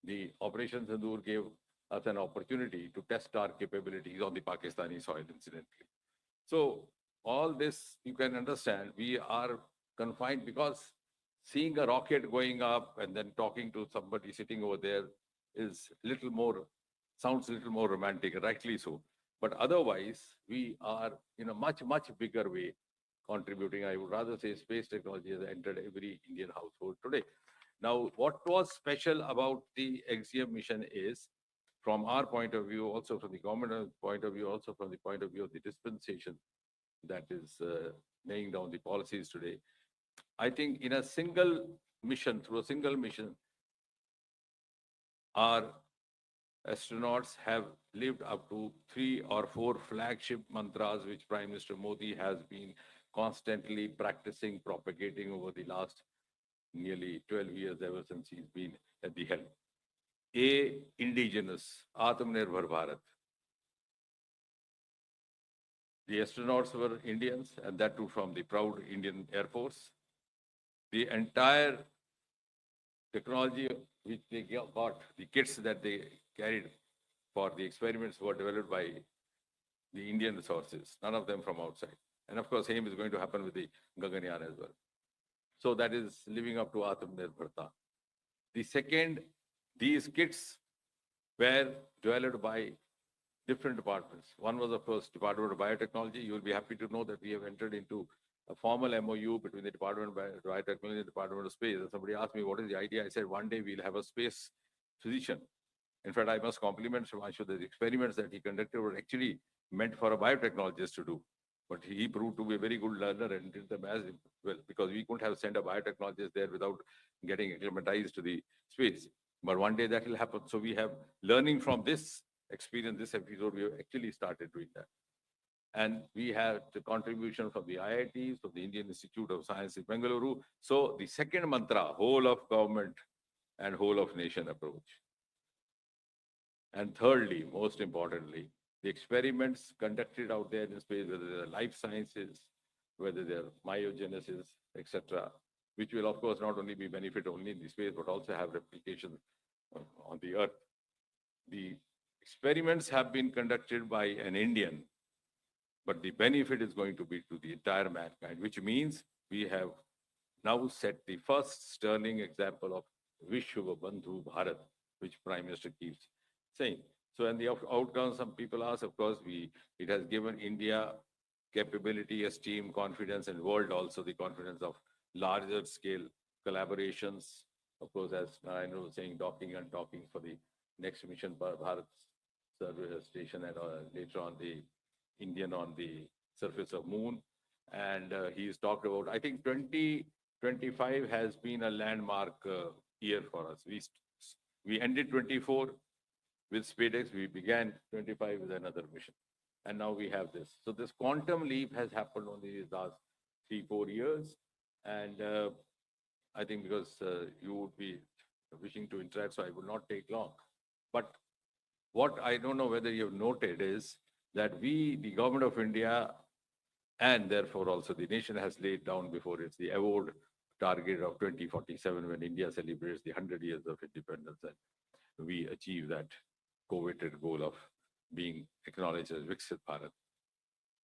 the Operation Sindoor gave us an opportunity to test our capabilities on the Pakistani soil, incidentally. So all this, you can understand, we are confined because seeing a rocket going up and then talking to somebody sitting over there sounds a little more romantic, rightly so. But otherwise, we are in a much bigger way contributing. I would rather say space technology has entered every Indian household today. Now, what was special about the Axiom mission is, from our point of view, also from the government point of view, also from the point of view of the dispensation that is laying down the policies today, I think in a single mission, through a single mission, our astronauts have lived up to 3 or 4 flagship mantras, which Prime Minister Modi has been constantly practicing, propagating over the last nearly 12 years, ever since he's been at the helm. A, indigenous, Atmanirbhar Bharat. The astronauts were Indians, and that too from the proud Indian Air Force. The entire technology which they got, the kits that they carried for the experiments were developed by the Indian resources, none of them from outside. And of course, same is going to happen with the Gaganyaan as well. So that is living up to Atmanirbharta. The second, these kits were developed by different departments. One was, of course, Department of Biotechnology. You will be happy to know that we have entered into a formal MOU between the Department of Biotechnology and the Department of Space. And somebody asked me, what is the idea? I said, one day we'll have a space physician. In fact, I must compliment Shubhanshu that the experiments that he conducted were actually meant for a biotechnologist to do. But he proved to be a very good learner and did them as well, because we couldn't have sent a biotechnologist there without getting acclimatized to the space. But one day that will happen. So we have learning from this experience, this episode, we have actually started doing that. And we have the contribution from the IITs, from the Indian Institute of Science in Bengaluru. So the second mantra, whole of government and whole of nation approach. And thirdly, most importantly, the experiments conducted out there in space, whether they're life sciences, whether they're myogenesis, etc., which will, of course, not only be benefit only in the space, but also have replication on the Earth. The experiments have been conducted by an Indian, but the benefit is going to be to the entire mankind, which means we have now set the first sterling example of Vishwa Bandhu Bharat, which Prime Minister keeps saying. So, and the outcomes, some people ask, of course, it has given India capability, esteem, confidence, and world also the confidence of larger scale collaborations. Of course, as Narayana was saying, docking and talking for the next mission, Bharat service station, and later on the Indian on the surface of moon. And he's talked about, I think 2025 has been a landmark year for us. We ended 24 with SpaceX, we began 25 with another mission. And now we have this. So this quantum leap has happened only these last 3-4 years. And I think because you would be wishing to interact, so I will not take long. But what I don't know whether you've noted is that the government of India, and therefore also the nation, has laid down before it the award target of 2047 when India celebrates the 100 years of independence, and we achieve that coveted goal of being acknowledged as Viksit Bharat.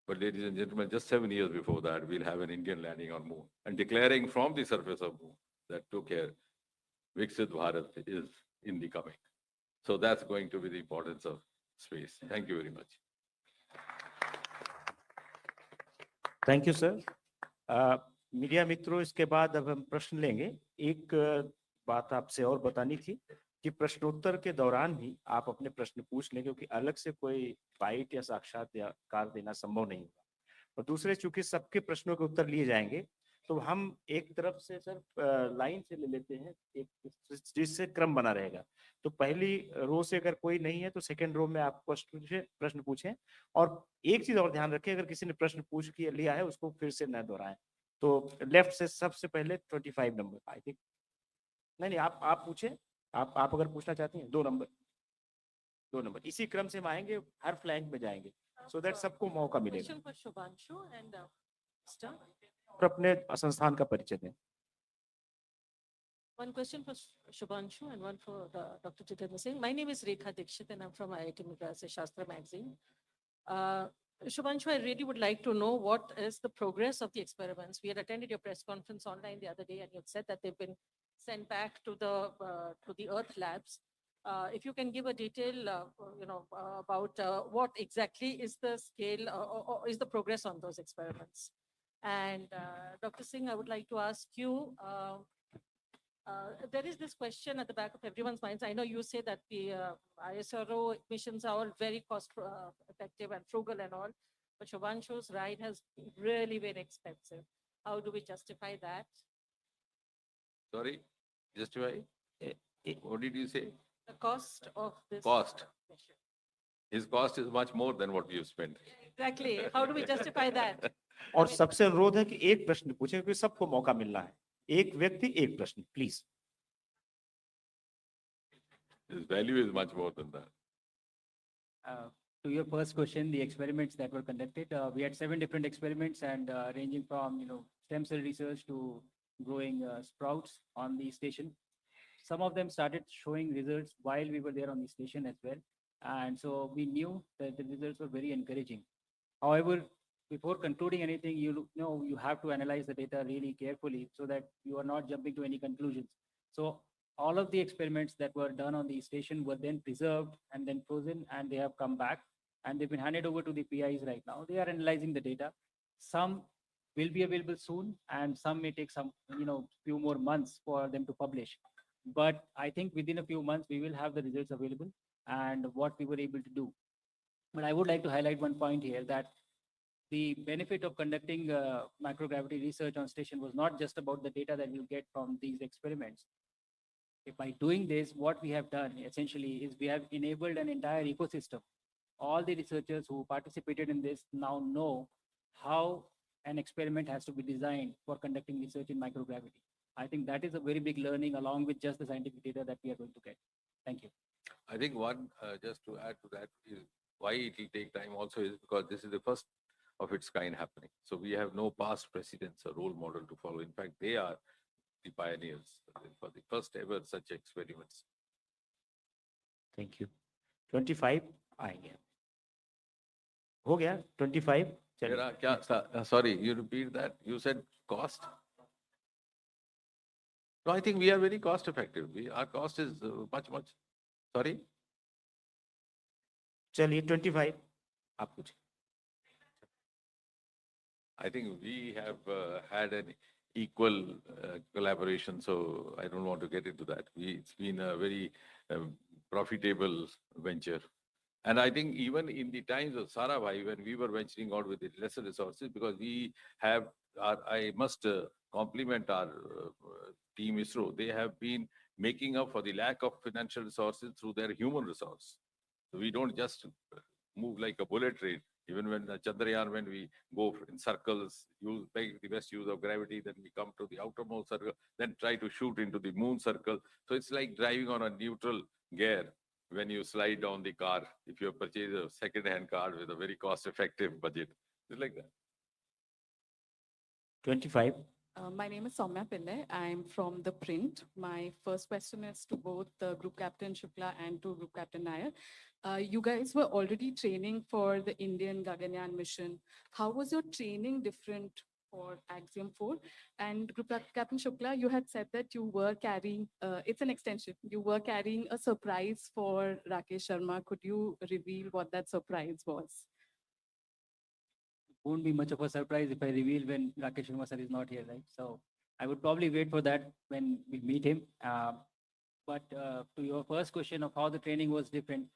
But ladies and gentlemen, just 7 years before that, we'll have an Indian landing on moon and declaring from the surface of moon that took care, Viksit Bharat is in the coming. So that's going to be the importance of space. Thank you very much. Thank you sir. Media मित्रों, इसके बाद अब हम प्रश्न लेंगे। एक बात आपसे और बतानी थी कि प्रश्नोत्तर के दौरान भी आप अपने प्रश्न पूछ लें, क्योंकि अलग से कोई बाइट या साक्षात्कार देना संभव नहीं होगा। और दूसरे, चूंकि सबके प्रश्नों के उत्तर लिए जाएंगे, तो हम एक तरफ से सर लाइन से ले लेते हैं, एक जिससे क्रम बना रहेगा। तो पहली रो से अगर कोई नहीं है तो सेकंड रो में आप प्रश्न पूछें। और एक चीज और ध्यान रखें, अगर किसी ने प्रश्न पूछ के लिया है उसको फिर से न दोहराएं। तो लेफ्ट से सबसे पहले 25 नंबर, आई थिंक। नहीं, आप पूछें। आप अगर पूछना चाहती हैं, 2 नंबर इसी क्रम से हम आएंगे, हर फ्लैंक में जाएंगे, सो दैट सबको मौका मिलेगा। शुभांशु एंड और अपने संस्थान का परिचय दें। One question for Shubhanshu and one for Dr. Jitendra Singh. My name is Rekha Dikshit and I'm from IIT Madras Shastra magazine. Shubhanshu, I really would like to know what is the progress of the experiments. We had attended your press conference online the other day and you had said that they've been sent back to the Earth labs. If you can give a detail, about what exactly is the scale or is the progress on those experiments. And Dr. Singh, I would like to ask you, there is this question at the back of everyone's minds. I know you say that the ISRO missions are all very cost effective and frugal and all, but Shubhanshu's ride has really been expensive. How do we justify that? Sorry, justify? What did you say? The cost of this Cost. mission. His cost is much more than what you spent. Exactly. How do we justify that? और सबसे अनुरोध है कि एक प्रश्न पूछें, क्योंकि सबको मौका मिलना है। एक व्यक्ति एक प्रश्न, please. His value is much more than that. To your first question, the experiments that were conducted, we had 7 different experiments and ranging from, stem cell research to growing sprouts on the station. Some of them started showing results while we were there on the station as well. And so we knew that the results were very encouraging. However, before concluding anything, you have to analyze the data really carefully so that you are not jumping to any conclusions. So all of the experiments that were done on the station were then preserved and then frozen, and they have come back and they've been handed over to the PIs right now. They are analyzing the data. Some will be available soon and some may take some, few more months for them to publish. But I think within a few months, we will have the results available and what we were able to do. But I would like to highlight one point here, that the benefit of conducting microgravity research on station was not just about the data that you get from these experiments. By doing this, what we have done essentially is we have enabled an entire ecosystem. All the researchers who participated in this now know how an experiment has to be designed for conducting research in microgravity. I think that is a very big learning along with just the scientific data that we are going to get. Thank you. I think one, just to add to that, is why it will take time also is because this is the first of its kind happening. So we have no past precedents or role model to follow. In fact, they are the pioneers for the first ever such experiments. Thank you. 25 आएंगे। हो गया 25? Sorry, you repeat that. You said cost? No, I think we are very cost effective. Our cost is much. Sorry? चलिए 25 आप पूछिए. I think we have had an equal collaboration, so I don't want to get into that. It's been a very profitable venture. And I think even in the times of Sarabhai, when we were venturing out with the lesser resources, because we have, I must compliment our team ISRO, they have been making up for the lack of financial resources through their human resource. So we don't just move like a bullet train. Even when Chandrayaan, when we go in circles, make the best use of gravity, then we come to the outermost circle, then try to shoot into the moon circle. So it's like driving on a neutral gear when you slide down the car, if you purchase a second-hand car with a very cost-effective budget. It's like that. 25 My name is Soumya Pillai. I'm from the print. My first question is to both the Group Captain Shukla and to Group Captain Nair. You guys were already training for the Indian Gaganyaan mission. How was your training different for Axiom 4? And Group Captain Shukla, you had said that you were carrying, it's an extension, you were carrying a surprise for Rakesh Sharma. Could you reveal what that surprise was? Won't be much of a surprise if I reveal when Rakesh Sharma sir is not here, right? So I would probably wait for that when we meet him. But to your first question of how the training was different,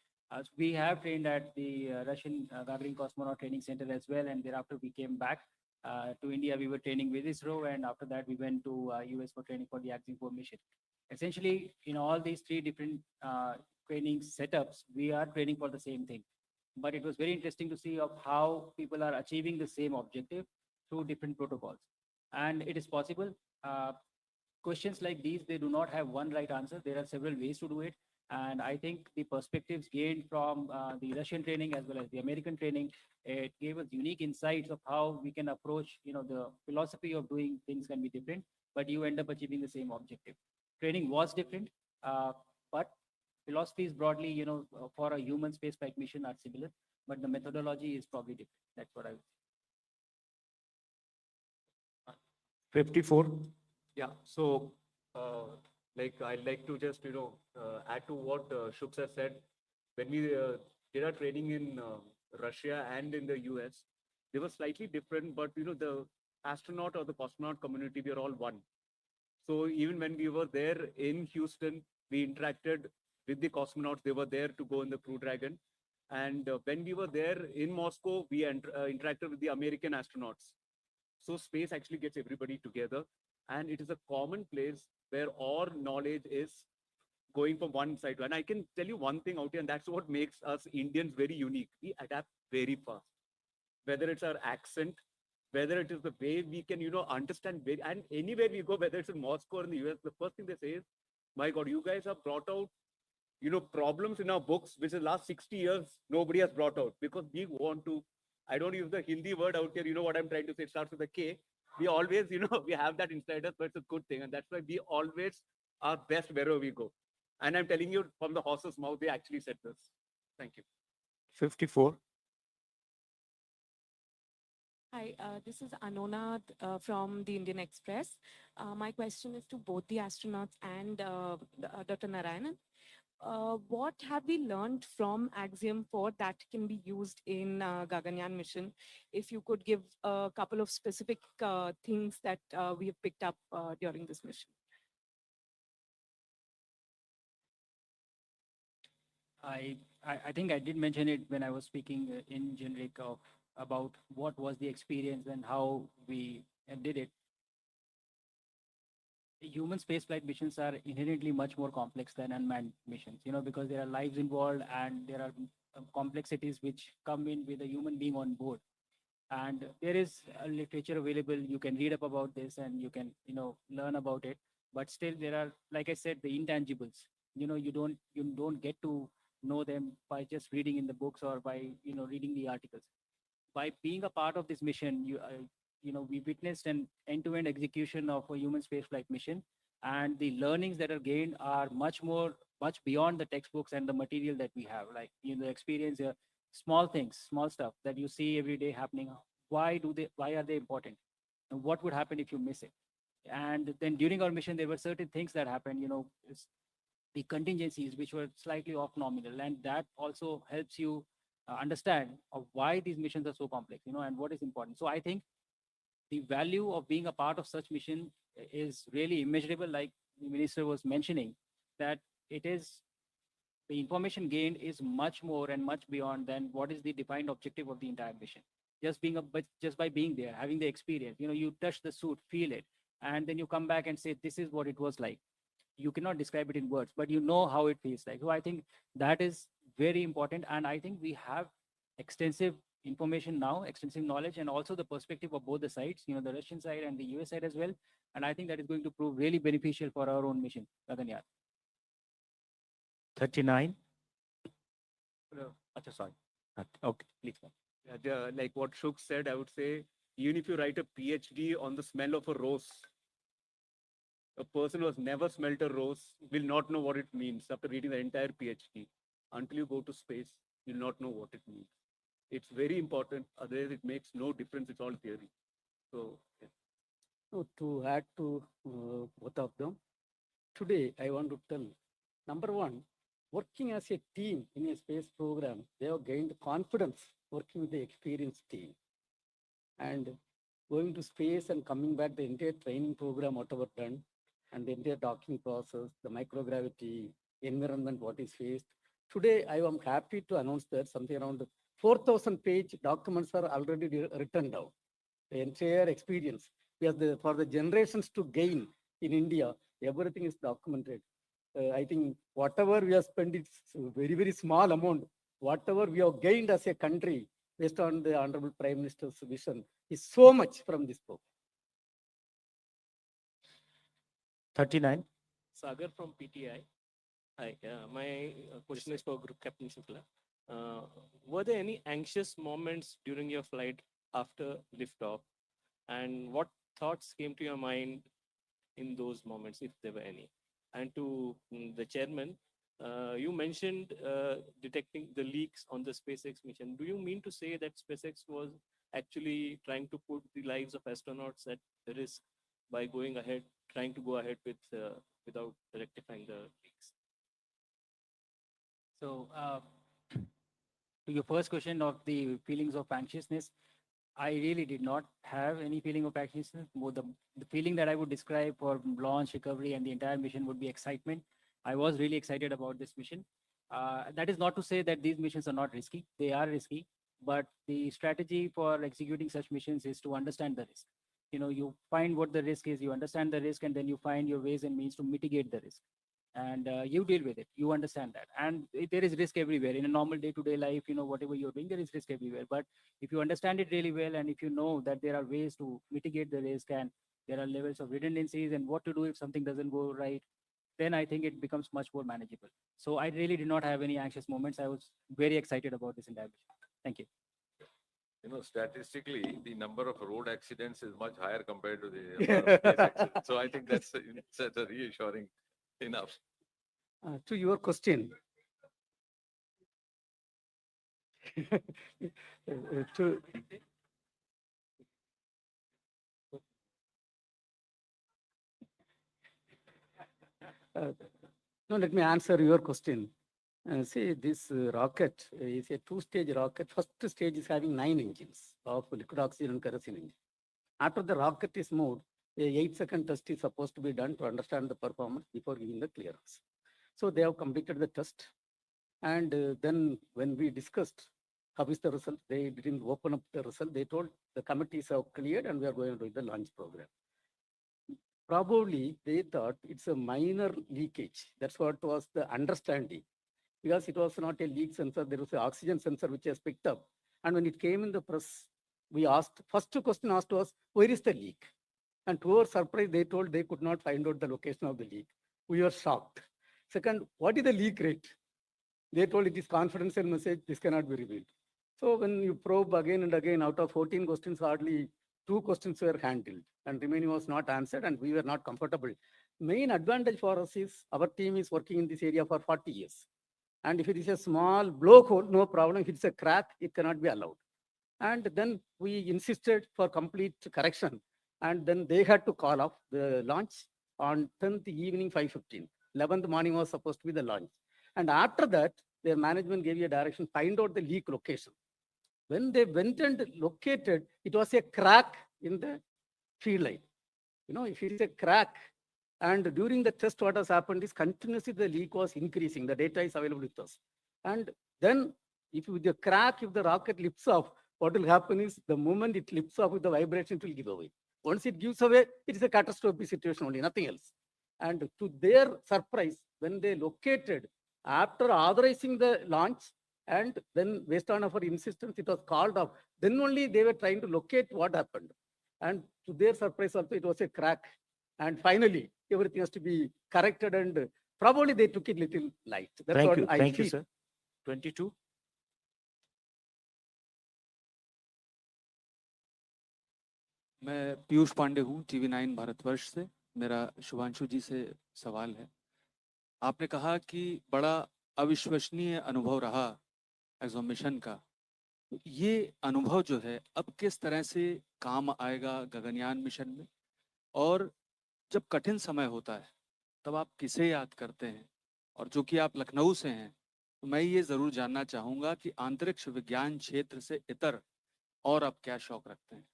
we have trained at the Russian Gagarin Cosmonaut Training Center as well, and thereafter we came back to India. We were training with ISRO, and after that we went to US for training for the Axiom 4 mission. Essentially, in all these three different training setups, we are training for the same thing. But it was very interesting to see of how people are achieving the same objective through different protocols. And it is possible. Questions like these, they do not have one right answer. There are several ways to do it. And I think the perspectives gained from the Russian training as well as the American training, it gave us unique insights of how we can approach, the philosophy of doing things can be different, but you end up achieving the same objective. Training was different, but philosophies broadly, for a human spaceflight mission are similar, but the methodology is probably different. That's what I would say. 54 Yeah, so I'd like to just, add to what Shubh sir said. When we did our training in Russia and in the US, they were slightly different, but, the astronaut or the cosmonaut community, we are all one. So even when we were there in Houston, we interacted with the cosmonauts. They were there to go in the Crew Dragon. And when we were there in Moscow, we interacted with the American astronauts. So space actually gets everybody together. And it is a common place where all knowledge is going from one side. And I can tell you one thing out here, and that's what makes us Indians very unique. We adapt very fast. Whether it's our accent, whether it is the way we can, understand, and anywhere we go, whether it's in Moscow or in the US, the first thing they say is, my God, you guys have brought out, problems in our books, which the last 60 years, nobody has brought out, because we want to, I don't use the Hindi word out here, you know what I'm trying to say, it starts with a K. We always, we have that inside us, but it's a good thing. And that's why we always are best wherever we go. And I'm telling you from the horse's mouth, they actually said this. Thank you. 54 Hi, this is Anona from the Indian Express. My question is to both the astronauts and Dr. Narayanan. What have we learned from Axiom 4 that can be used in Gaganyaan mission? If you could give a couple of specific things that we have picked up during this mission. I think I did mention it when I was speaking in generic about what was the experience and how we did it. Human spaceflight missions are inherently much more complex than unmanned missions, because there are lives involved and there are complexities which come in with a human being on board. And there is a literature available. You can read up about this and you can, learn about it. But still, there are, like I said, the intangibles. You don't get to know them by just reading in the books or by, reading the articles. By being a part of this mission, we witnessed an end-to-end execution of a human spaceflight mission, and the learnings that are gained are much beyond the textbooks and the material that we have. Like, experience small things, small stuff that you see every day happening. Why are they important? And what would happen if you miss it? And then during our mission, there were certain things that happened, the contingencies which were slightly off nominal, and that also helps you understand of why these missions are so complex, and what is important. So I think the value of being a part of such mission is really immeasurable, like the minister was mentioning, that it is the information gained is much more and much beyond than what is the defined objective of the entire mission. But just by being there, having the experience, you touch the suit, feel it, and then you come back and say, this is what it was like. You cannot describe it in words, but you know how it feels like. So I think that is very important. And I think we have extensive information now, extensive knowledge, and also the perspective of both the sides, the Russian side and the US side as well. And I think that is going to prove really beneficial for our own mission. Gaganyat. 39. Sorry. Okay, please. Like what Shuk said, I would say, even if you write a PhD on the smell of a rose, a person who has never smelt a rose will not know what it means after reading the entire PhD. Until you go to space, you'll not know what it means. It's very important, otherwise it makes no difference, it's all theory. So, yeah. So to add to both of them, today I want to tell, number one, working as a team in a space program, they have gained confidence working with the experienced team. And going to space and coming back, the entire training program, whatever done, and the entire docking process, the microgravity environment, what is faced. Today, I am happy to announce that something around 4,000 page documents are already written down. The entire experience, because for the generations to gain in India, everything is documented. I think whatever we have spent, it's very, very small amount. Whatever we have gained as a country, based on the Honorable Prime Minister's vision, is so much from this book. 39. Sagar from PTI. Hi, my question is for Group Captain Shukla. Were there any anxious moments during your flight after liftoff? And what thoughts came to your mind in those moments, if there were any? And to the chairman, you mentioned detecting the leaks on the SpaceX mission. Do you mean to say that SpaceX was actually trying to put the lives of astronauts at risk by going ahead, trying to go ahead with without rectifying the leaks? So, to your first question of the feelings of anxiousness, I really did not have any feeling of anxiousness. More the feeling that I would describe for launch, recovery, and the entire mission would be excitement. I was really excited about this mission. That is not to say that these missions are not risky. They are risky, but the strategy for executing such missions is to understand the risk. You find what the risk is, you understand the risk, and then you find your ways and means to mitigate the risk. And you deal with it. You understand that. And there is risk everywhere. In a normal day-to-day life, whatever you're doing, there is risk everywhere. But if you understand it really well, and if you know that there are ways to mitigate the risk, and there are levels of redundancies and what to do if something doesn't go right, then I think it becomes much more manageable. So I really did not have any anxious moments. I was very excited about this entire mission. Thank you. Statistically, the number of road accidents is much higher compared to the number of space accidents. So I think that's a reassuring enough. To your question, to, no, let me answer your question. See, this rocket is a two-stage rocket. First stage is having 9 engines of liquid oxygen and kerosene engine. After the rocket is moved, a 8-second test is supposed to be done to understand the performance before giving the clearance. So they have completed the test. And then when we discussed how is the result, they didn't open up the result. They told the committees have cleared and we are going to do the launch program. Probably they thought it's a minor leakage. That's what was the understanding. Because it was not a leak sensor, there was an oxygen sensor which has picked up. And when it came in the press, we asked, first question asked was, where is the leak? And to our surprise, they told they could not find out the location of the leak. We were shocked. Second, what is the leak rate? They told it is confidential message, this cannot be revealed. So when you probe again and again, out of 14 questions, hardly 2 questions were handled and remaining was not answered and we were not comfortable. Main advantage for us is our team is working in this area for 40 years. And if it is a small blowhole, no problem. If it's a crack, it cannot be allowed. And then we insisted for complete correction. And then they had to call off the launch on 10th evening, 5:15. 11th morning was supposed to be the launch. And after that, their management gave you a direction, find out the leak location. When they went and located, it was a crack in the field line. You know, if it's a crack, and during the test, what has happened is continuously the leak was increasing. The data is available with us. And then if with the crack, if the rocket lifts off, what will happen is the moment it lifts off with the vibration, it will give away. Once it gives away, it is a catastrophic situation only, nothing else. And to their surprise, when they located, after authorizing the launch, and then based on our insistence, it was called off. Then only they were trying to locate what happened. And to their surprise also, it was a crack. And finally, everything has to be corrected, and probably they took it little light. That's Thank what you. I Thank you, feel. sir. 22. मैं पीयूष पांडे हूँ, TV9 Bharatvarsh से। मेरा शुभांशु जी से सवाल है। आपने कहा कि बड़ा अविश्वसनीय अनुभव रहा एग्जॉमिशन का। तो ये अनुभव जो है अब किस तरह से काम आएगा गगनयान मिशन में, और जब कठिन समय होता है तब आप किसे याद करते हैं? और जो कि आप लखनऊ से हैं, तो मैं ये जरूर जानना चाहूंगा कि अंतरिक्ष विज्ञान क्षेत्र से इतर और आप क्या शौक रखते हैं?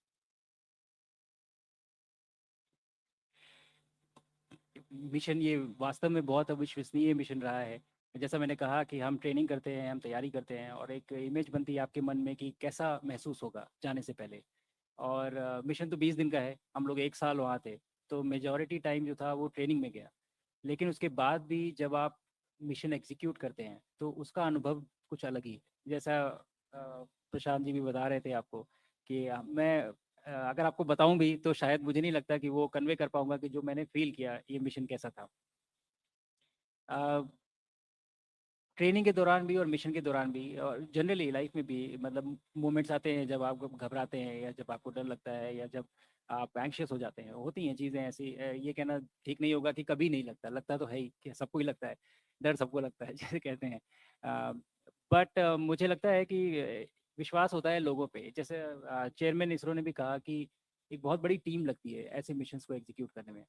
मिशन ये वास्तव में बहुत अविश्वसनीय मिशन रहा है। जैसा मैंने कहा कि हम ट्रेनिंग करते हैं, हम तैयारी करते हैं और एक इमेज बनती है आपके मन में कि कैसा महसूस होगा जाने से पहले। और मिशन तो 20 दिन का है, हम लोग 1 साल वहाँ थे, तो मेजॉरिटी टाइम जो था वो ट्रेनिंग में गया। लेकिन उसके बाद भी जब आप मिशन एग्जीक्यूट करते हैं तो उसका अनुभव कुछ अलग ही है। जैसा प्रशांत जी भी बता रहे थे आपको कि अगर आपको बताऊं भी तो शायद मुझे नहीं लगता कि वो कन्वे कर पाऊंगा कि जो मैंने फील किया ये मिशन कैसा था। ट्रेनिंग के दौरान भी और मिशन के दौरान भी और जनरली लाइफ में भी मतलब मोमेंट्स आते हैं जब आप घबराते हैं या जब आपको डर लगता है या जब आप एंग्शियस हो जाते हैं, होती हैं चीज़ें ऐसी। ये कहना ठीक नहीं होगा कि कभी नहीं लगता, लगता तो है ही, कि सबको ही लगता है, डर सबको लगता है जैसे कहते हैं। बट मुझे लगता है कि विश्वास होता है लोगों पे। जैसे चेयरमैन इसरो ने भी कहा कि एक बहुत बड़ी टीम लगती है ऐसे मिशंस को एग्जीक्यूट करने में,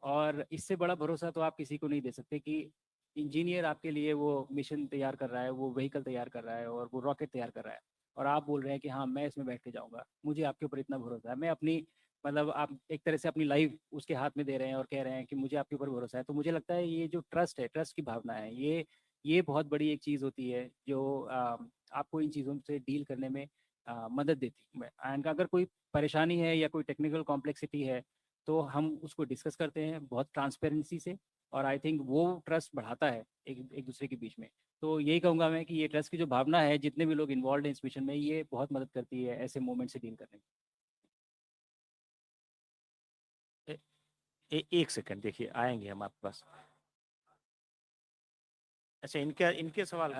और इससे बड़ा भरोसा तो आप किसी को नहीं दे सकते कि इंजीनियर आपके लिए वो मिशन तैयार कर रहा है, वो व्हीकल तैयार कर रहा है और वो रॉकेट तैयार कर रहा है, और आप बोल रहे हैं कि हाँ मैं इसमें बैठ के जाऊँगा, मुझे आपके ऊपर इतना भरोसा है। मैं अपनी मतलब आप एक तरह से अपनी लाइफ उसके हाथ में दे रहे हैं और कह रहे हैं कि मुझे आपके ऊपर भरोसा है। तो मुझे लगता है ये जो ट्रस्ट है, ट्रस्ट की भावना है, ये बहुत बड़ी एक चीज़ होती है जो आपको इन चीज़ों से डील करने में मदद देती है। एंड अगर कोई परेशानी है या कोई टेक्निकल कॉम्प्लेक्सिटी है तो हम उसको डिस्कस करते हैं बहुत ट्रांसपेरेंसी से, और आई थिंक वो ट्रस्ट बढ़ाता है एक दूसरे के बीच में। तो यही कहूँगा मैं कि ये ट्रस्ट की जो भावना है, जितने भी लोग इन्वॉल्व हैं इस मिशन में, ये बहुत मदद करती है ऐसे मोमेंट से डील करने में। एक सेकंड, देखिए आएंगे हम आपके पास। अच्छा, इनके सवाल।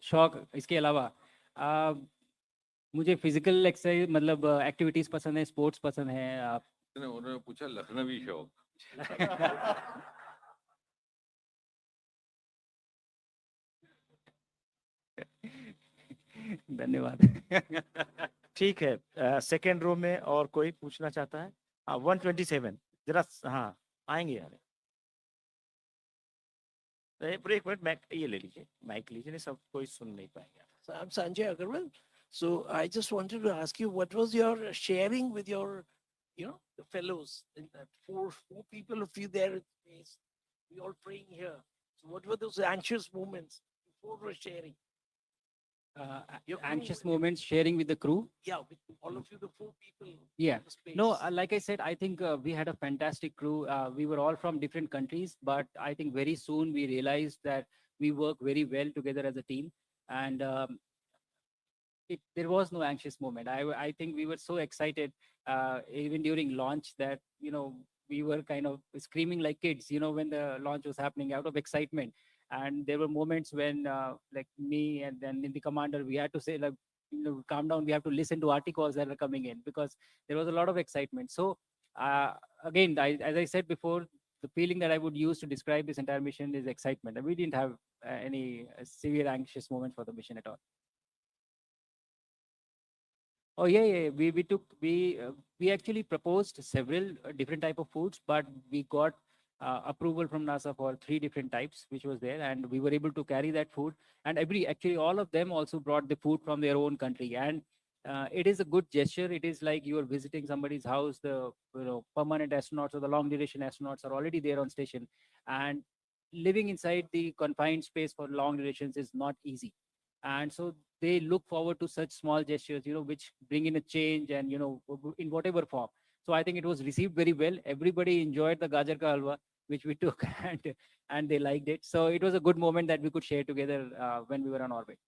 शौक इसके अलावा मुझे फिजिकल एक्सरसाइज मतलब एक्टिविटीज़ पसंद है, स्पोर्ट्स पसंद है। उन्होंने पूछा लखनवी शौक। धन्यवाद। ठीक है, सेकेंड रो में और कोई पूछना चाहता है? हाँ, 127 जरा। हाँ आएंगे यार, एक मिनट, माइक ये ले लीजिए, माइक लीजिए, नहीं सब कोई सुन नहीं पाएंगे। So I'm Sanjay Agarwal. So I just wanted to ask you, what was your sharing with your, the fellows in that four people of you there in space? We all praying here. So what were those anxious moments before we're sharing? Your crew, Anxious moments sharing with the crew. Yeah, with all of you, the 4 people. Yeah. in the space. No, like I said, I think we had a fantastic crew. We were all from different countries, but I think very soon we realized that we work very well together as a team. And there was no anxious moment. I think we were so excited, even during launch, that, we were kind of screaming like kids, when the launch was happening out of excitement. And there were moments when, like me and then in the commander, we had to say, like, calm down, we have to listen to articles that are coming in, because there was a lot of excitement. So again, as I said before, the feeling that I would use to describe this entire mission is excitement. And we didn't have any severe anxious moments for the mission at all. Oh yeah. We actually proposed several different type of foods, but we got approval from NASA for 3 different types, which was there, and we were able to carry that food. And actually all of them also brought the food from their own country, and it is a good gesture. It is like you are visiting somebody's house. The permanent astronauts or the long duration astronauts are already there on station, and living inside the confined space for long durations is not easy. And so they look forward to such small gestures, which bring in a change and, in whatever form. So I think it was received very well. Everybody enjoyed the gajar ka halwa, which we took and they liked it. So it was a good moment that we could share together when we were on orbit.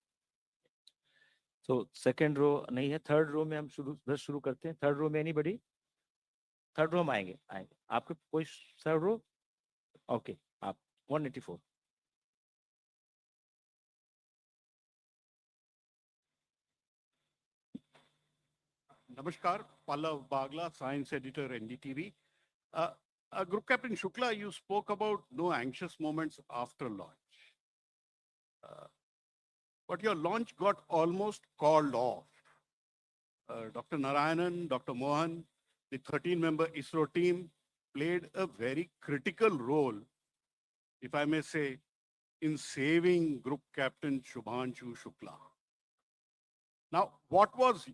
So second row नहीं है, third row में हम शुरू करते हैं. Third row में anybody? Third row में आएंगे. आपके कोई third row? Okay, आप 184. Namaskar, Pallav Bagla, Science Editor, NDTV. Group Captain Shukla, you spoke about no anxious moments after launch. But your launch got almost called off. Dr. Narayanan, Dr. Mohan, the 13-member ISRO team played a very critical role, if I may say, in saving Group Captain Shubhanshu Shukla. Now, what was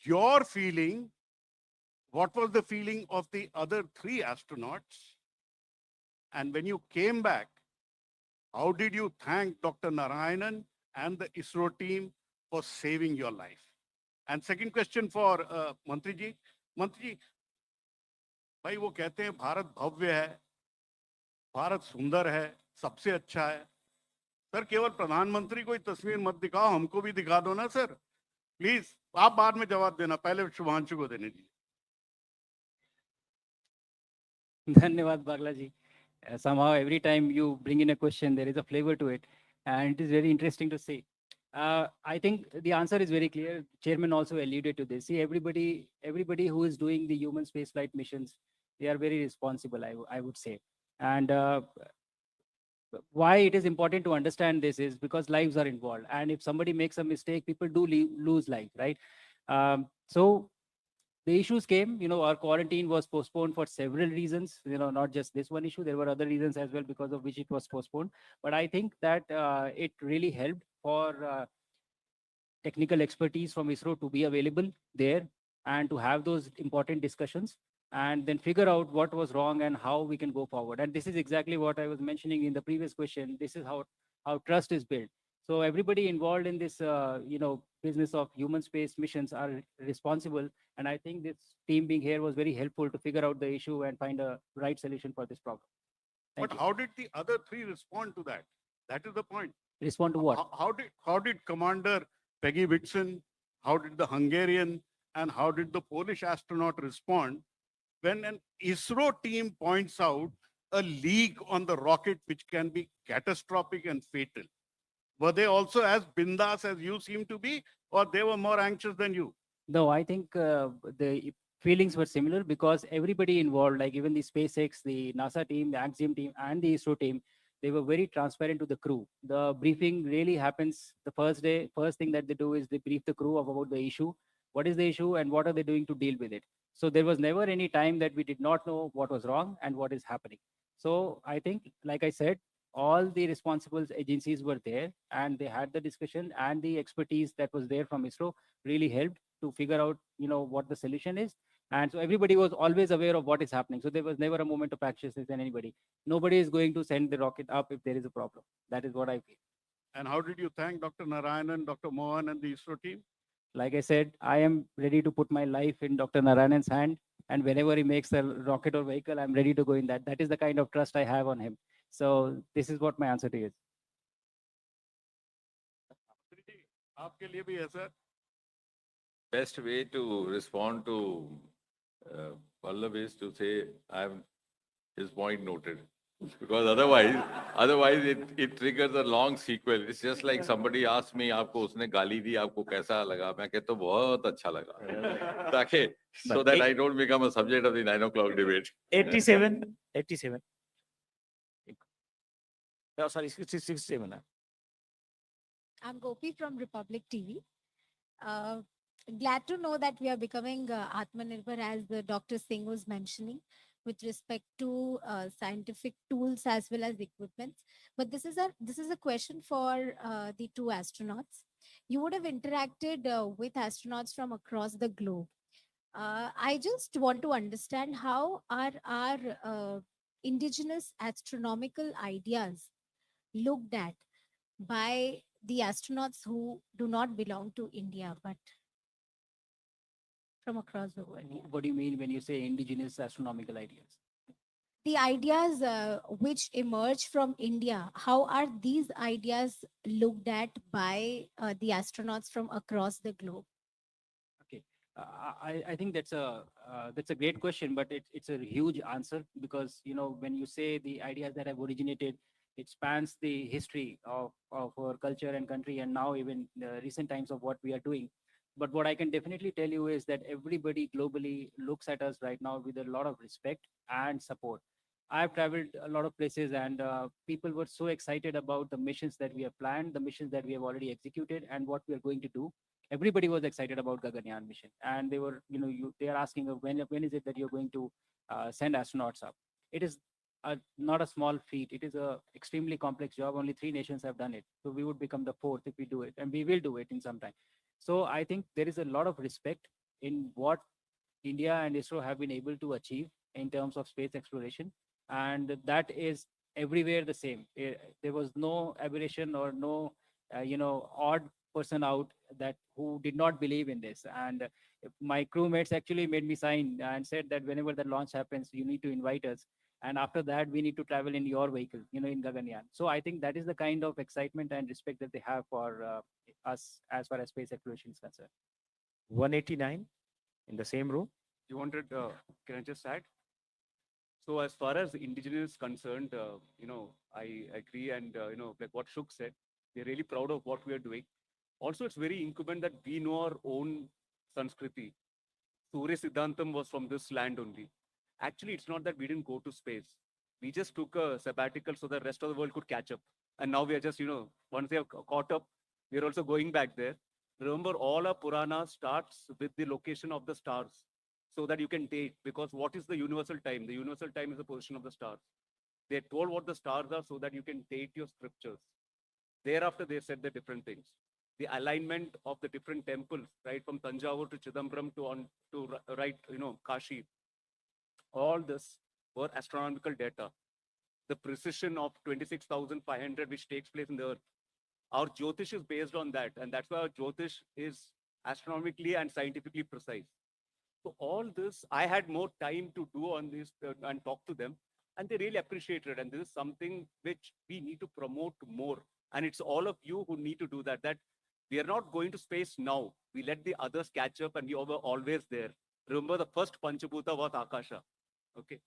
your feeling? What was the feeling of the other 3 astronauts? And when you came back, how did you thank Dr. Narayanan and the ISRO team for saving your life? And second question for Mantri ji. Mantri ji, भाई वो कहते हैं भारत भव्य है, भारत सुंदर है, सबसे अच्छा है. सर केवल प्रधानमंत्री को ही तस्वीर मत दिखाओ, हमको भी दिखा दो ना सर. प्लीज आप बाद में जवाब देना, पहले शुभांशु को देने दीजिए. Dhanyawad, Bagla ji. Somehow every time you bring in a question, there is a flavor to it, and it is very interesting to see. I think the answer is very clear. Chairman also alluded to this. See, everybody who is doing the human spaceflight missions, they are very responsible, I would say. And why it is important to understand this is because lives are involved. And if somebody makes a mistake, people do lose life, right? So the issues came, our quarantine was postponed for several reasons, not just this one issue. There were other reasons as well because of which it was postponed. But I think that it really helped for technical expertise from ISRO to be available there and to have those important discussions and then figure out what was wrong and how we can go forward. And this is exactly what I was mentioning in the previous question. This is how trust is built. So everybody involved in this, business of human space missions are responsible. And I think this team being here was very helpful to figure out the issue and find a right solution for this problem. Thank But you. how did the other 3 respond to that? That is the point. Respond to what? How did Commander Peggy Whitson, how did the Hungarian, and how did the Polish astronaut respond when an ISRO team points out a leak on the rocket which can be catastrophic and fatal? Were they also as bindas as you seem to be, or they were more anxious than you? No, I think the feelings were similar because everybody involved, like even the SpaceX, the NASA team, the Axiom team, and the ISRO team, they were very transparent to the crew. The briefing really happens the first day. First thing that they do is they brief the crew about the issue. What is the issue and what are they doing to deal with it? So there was never any time that we did not know what was wrong and what is happening. So I think, like I said, all the responsible agencies were there and they had the discussion, and the expertise that was there from ISRO really helped to figure out, what the solution is. And so everybody was always aware of what is happening. So there was never a moment of anxiousness in anybody. Nobody is going to send the rocket up if there is a problem. That is what I feel. And how did you thank Dr. Narayanan, Dr. Mohan, and the ISRO team? Like I said, I am ready to put my life in Dr. Narayanan's hand. And whenever he makes a rocket or vehicle, I'm ready to go in that. That is the kind of trust I have on him. So this is what my answer to you is. आपके लिए भी है sir. Best way to respond to Pallav is to say, I have his point noted. Because otherwise it triggers a long sequel. It's just like somebody asked me, आपको उसने गाली दी, आपको कैसा लगा? मैं कहता हूँ बहुत अच्छा लगा. ताकि so that I don't become a subject of the 9 o'clock debate. 87. Oh, sorry, 67. I'm Gopi from Republic TV. glad to know that we are becoming Atmanirbhar, as Dr. Singh was mentioning, with respect to scientific tools as well as equipments. But this is a question for the two astronauts. You would have interacted with astronauts from across the globe. I just want to understand how are our indigenous astronomical ideas looked at by the astronauts who do not belong to India but from across the world. Yeah. What do you mean when you say indigenous astronomical ideas? The ideas which emerge from India, how are these ideas looked at by the astronauts from across the globe? Okay, I think that's a great question, but it's a huge answer because when you say the ideas that have originated, it spans the history of our culture and country, and now even the recent times of what we are doing. But what I can definitely tell you is that everybody globally looks at us right now with a lot of respect and support. I've traveled a lot of places, and people were so excited about the missions that we have planned, the missions that we have already executed, and what we are going to do. Everybody was excited about Gaganyaan mission, and they were, they are asking when is it that you're going to send astronauts up? It is not a small feat. It is a extremely complex job. Only 3 nations have done it, so we would become the fourth if we do it, and we will do it in some time. So I think there is a lot of respect in what India and ISRO have been able to achieve in terms of space exploration, and that is everywhere the same. There was no aberration or no, odd person out that who did not believe in this. And my crewmates actually made me sign and said that whenever the launch happens, you need to invite us. And after that, we need to travel in your vehicle, in Gaganyaan. So I think that is the kind of excitement and respect that they have for us as far as space exploration is concerned. 189 in the same row. You wanted, can I just add? So as far as indigenous is concerned, I agree. And, like what Shuk said, we're really proud of what we are doing. Also, it's very incumbent that we know our own Sanskriti. Surya Siddhantam was from this land only. Actually, it's not that we didn't go to space. We just took a sabbatical so the rest of the world could catch up. And now we are just, once they have caught up, we're also going back there. Remember, all our Purana starts with the location of the stars so that you can date. Because what is the universal time? The universal time is the position of the stars. They told what the stars are so that you can date your scriptures. Thereafter, they said the different things. The alignment of the different temples, right, from Tanjavur to Chidambaram to right, Kashi. All this were astronomical data. The precision of 26,500, which takes place in the Earth. Our Jyotish is based on that, and that's why our Jyotish is astronomically and scientifically precise. So all this, I had more time to do on this and talk to them, and they really appreciated it. And this is something which we need to promote more. And it's all of you who need to do that. That we are not going to space now. We let the others catch up, and we were always there. Remember, the first Panchabhuta was Akasha. Okay.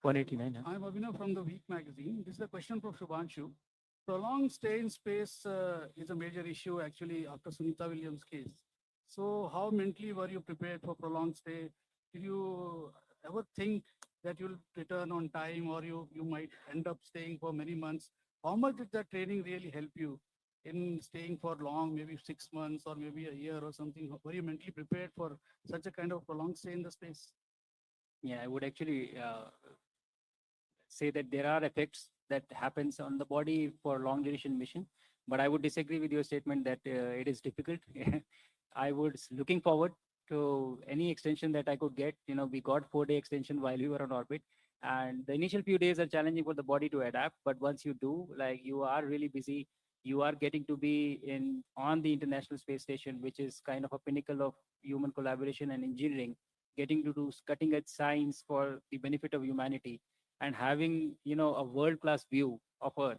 189. Huh? I'm Abhinav from the Week magazine. This is a question for Shubhanshu. Prolonged stay in space is a major issue actually after Sunita Williams' case. So how mentally were you prepared for prolonged stay? Did you ever think that you'll return on time or you might end up staying for many months? How much did that training really help you in staying for long, maybe 6 months or maybe a year or something? Were you mentally prepared for such a kind of prolonged stay in the space? Yeah, I would actually say that there are effects that happens on the body for long duration mission, but I would disagree with your statement that it is difficult. I was looking forward to any extension that I could get. We got 4-day extension while we were on orbit, and the initial few days are challenging for the body to adapt. But once you do, like, you are really busy. You are getting to be on the International Space Station, which is kind of a pinnacle of human collaboration and engineering, getting to do cutting edge science for the benefit of humanity, and having a world class view of Earth.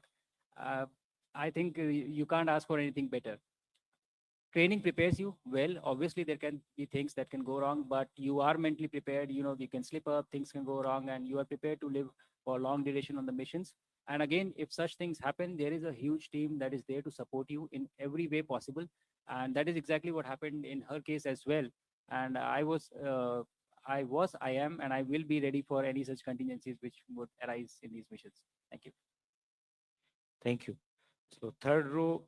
uh, I think you can't ask for anything better. Training prepares you well. Obviously there can be things that can go wrong, but you are mentally prepared. You can slip up, things can go wrong, and you are prepared to live for long duration on the missions. And again, if such things happen, there is a huge team that is there to support you in every way possible, and that is exactly what happened in her case as well. And I am, and I will be ready for any such contingencies which would arise in these missions. Thank you. Thank you. So third row,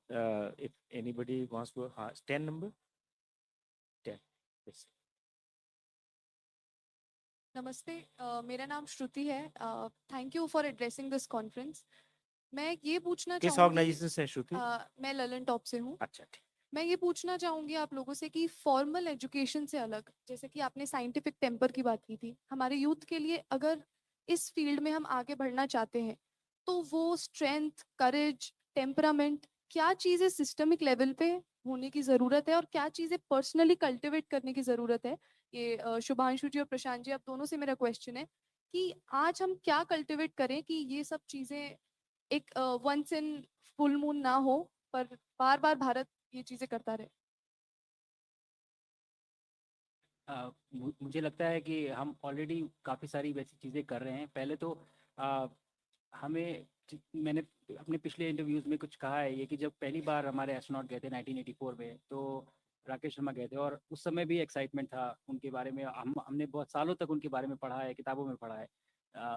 if anybody wants to, 10 number. नमस्ते मेरा नाम श्रुति है thank you for addressing this conference मैं ये पूछना किस चाहूंगी organisation से है श्रुति? मैं ललन टॉप से हूँ अच्छा ठीक। मैं ये पूछना चाहूंगी आप लोगों से कि फॉर्मल एजुकेशन से अलग जैसे कि आपने साइंटिफिक टेम्पर की बात की थी हमारे यूथ के लिए अगर इस फील्ड में हम आगे बढ़ना चाहते हैं तो वो स्ट्रेंथ करेज टेम्परामेंट क्या चीज़ें सिस्टमिक लेवल पे होने की ज़रूरत है और क्या चीज़ें पर्सनली कल्टिवेट करने की ज़रूरत है ये शुभांशु जी और प्रशांत जी आप दोनों से मेरा क्वेश्चन है कि आज हम क्या कल्टिवेट करें कि ये सब चीज़ें एक वंस इन फुल मून ना हो पर बार बार भारत ये चीजें करता रहे मुझे लगता है कि हम ऑलरेडी काफ़ी सारी वैसी चीज़ें कर रहे हैं पहले तो हमें मैंने अपने पिछले इंटरव्यूज़ में कुछ कहा है ये कि जब पहली बार हमारे एस्ट्रोनॉट गए थे 1984 में तो राकेश शर्मा गए थे और उस समय भी एक्साइटमेंट था उनके बारे में हमने बहुत सालों तक उनके बारे में पढ़ा है किताबों में पढ़ा है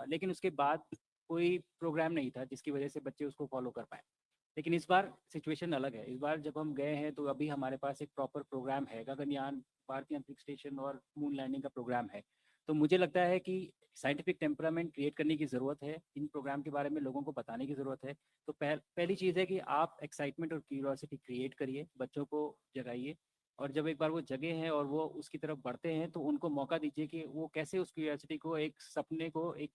लेकिन उसके बाद कोई प्रोग्राम नहीं था जिसकी वजह से बच्चे उसको फॉलो कर पाए लेकिन इस बार सिचुएशन अलग है इस बार जब हम गए हैं तो अभी हमारे पास एक प्रॉपर प्रोग्राम है गगनयान भारतीय अंतरिक्ष स्टेशन और मून लैंडिंग का प्रोग्राम है तो मुझे लगता है कि साइंटिफिक टेम्परामेंट क्रिएट करने की ज़रूरत है इन प्रोग्राम के बारे में लोगों को बताने की ज़रूरत है तो पहली चीज़ है कि आप एक्साइटमेंट और क्यूरियोसिटी क्रिएट करिए बच्चों को जगाइए और जब एक बार वो जगे हैं और वो उसकी तरफ बढ़ते हैं तो उनको मौका दीजिए कि वो कैसे उस क्यूरियोसिटी को एक सपने को एक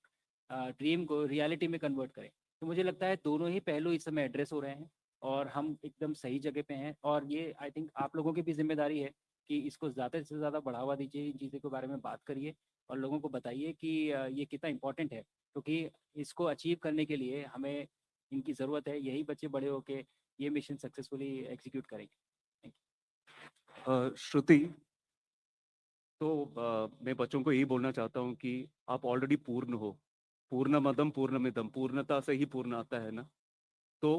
ड्रीम को रियलिटी में कन्वर्ट करें तो मुझे लगता है दोनों ही पहलू इस समय एड्रेस हो रहे हैं और हम एकदम सही जगह पे हैं और ये आई थिंक आप लोगों की भी जिम्मेदारी है कि इसको ज़्यादा से ज़्यादा बढ़ावा दीजिए इन चीज़ों के बारे में बात करिए और लोगों को बताइए कि ये कितना इम्पोर्टेंट है क्योंकि इसको अचीव करने के लिए हमें इनकी ज़रूरत है यही बच्चे बड़े होके ये मिशन सक्सेसफुली एग्जीक्यूट करेंगे थैंक श्रुति तो मैं बच्चों को यही बोलना चाहता हूँ कि आप ऑलरेडी पूर्ण हो पूर्णमदम पूर्णमिदम पूर्णता से ही पूर्ण आता है ना तो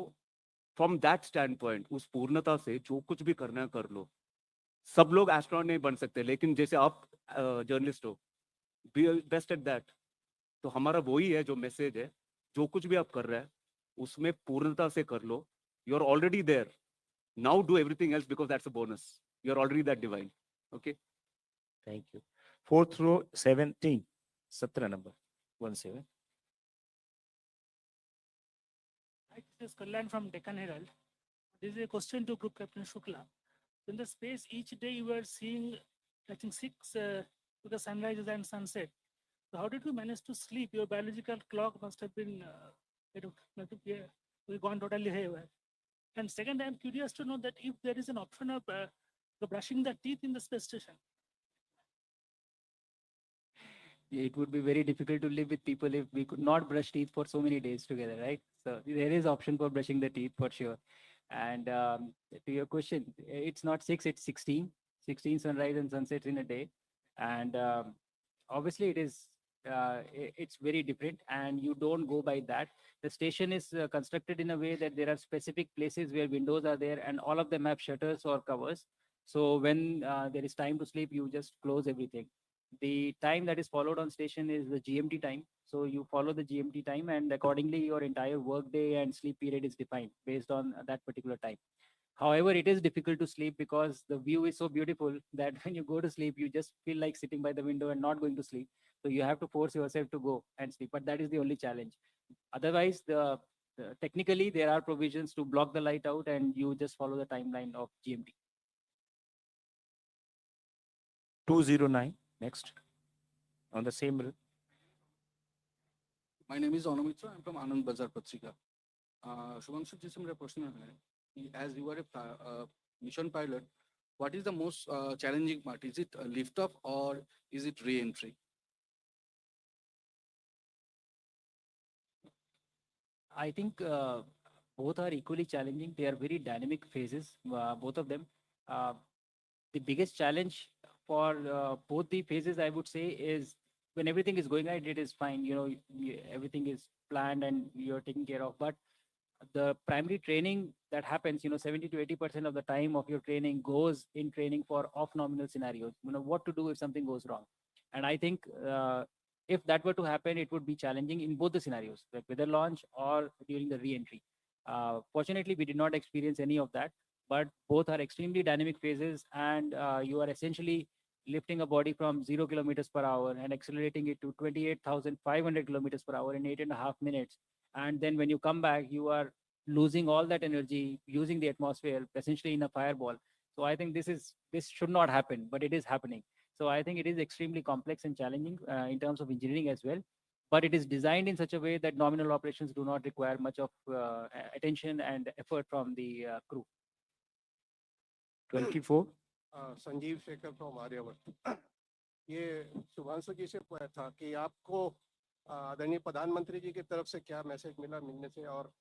फ्रॉम दैट स्टैंड पॉइंट उस पूर्णता से जो कुछ भी करना है कर लो सब लोग एस्ट्रोनॉट नहीं बन सकते लेकिन जैसे आप जर्नलिस्ट हो बी बेस्ट एट दैट तो हमारा वही है जो मैसेज है जो कुछ भी आप कर रहे हैं उसमें पूर्णता से कर लो you are already there now do everything else because that's a bonus you are already that divine okay thank you 4th row 17 number 17 This is Kalyan from Deccan Herald. This is a question to Group Captain Shukla. In the space, each day you were seeing, I think, 6 to the sunrises and sunset. So how did you manage to sleep? Your biological clock must have been gone totally haywire. And second, I'm curious to know that if there is an option of brushing the teeth in the space station. it would be very difficult to live with people if we could not brush teeth for so many days together, right? So there is option for brushing the teeth for sure. And to your question, it's not 6, it's 16 sunrise and sunsets in a day. And obviously it is, it's very different and you don't go by that. The station is constructed in a way that there are specific places where windows are there and all of them have shutters or covers. So when there is time to sleep, you just close everything. The time that is followed on station is the GMT time. So you follow the GMT time and accordingly your entire work day and sleep period is defined based on that particular time. However, it is difficult to sleep because the view is so beautiful that when you go to sleep, you just feel like sitting by the window and not going to sleep. So you have to force yourself to go and sleep, but that is the only challenge. Otherwise, technically there are provisions to block the light out and you just follow the timeline of GMT. 209 next on the same row. My name is Anumitra. I'm from Anand Bazar Patrika. Shubhanshu ji से मेरा प्रश्न है कि as you are a mission pilot, what is the most challenging part? Is it lift off or is it re-entry? I think both are equally challenging. They are very dynamic phases, both of them. The biggest challenge for both the phases, I would say, is when everything is going right, it is fine. You know, everything is planned and you're taken care of. But the primary training that happens, 70 to 80% of the time of your training goes in training for off-nominal scenarios. What to do if something goes wrong. And I think if that were to happen, it would be challenging in both the scenarios, like whether launch or during the re-entry. Fortunately, we did not experience any of that, but both are extremely dynamic phases and you are essentially lifting a body from 0 kilometers per hour and accelerating it to 28,500 kilometers per hour in 8.5 minutes. And then when you come back, you are losing all that energy, using the atmosphere, essentially in a fireball. So I think this should not happen, but it is happening. So I think it is extremely complex and challenging in terms of engineering as well. But it is designed in such a way that nominal operations do not require much of attention and effort from the crew. 24. Sanjeev Shekhar from Aryavart ये शुभांशु जी से पूछा था कि आपको आदरणीय प्रधानमंत्री जी की तरफ से क्या मैसेज मिला मिलने से और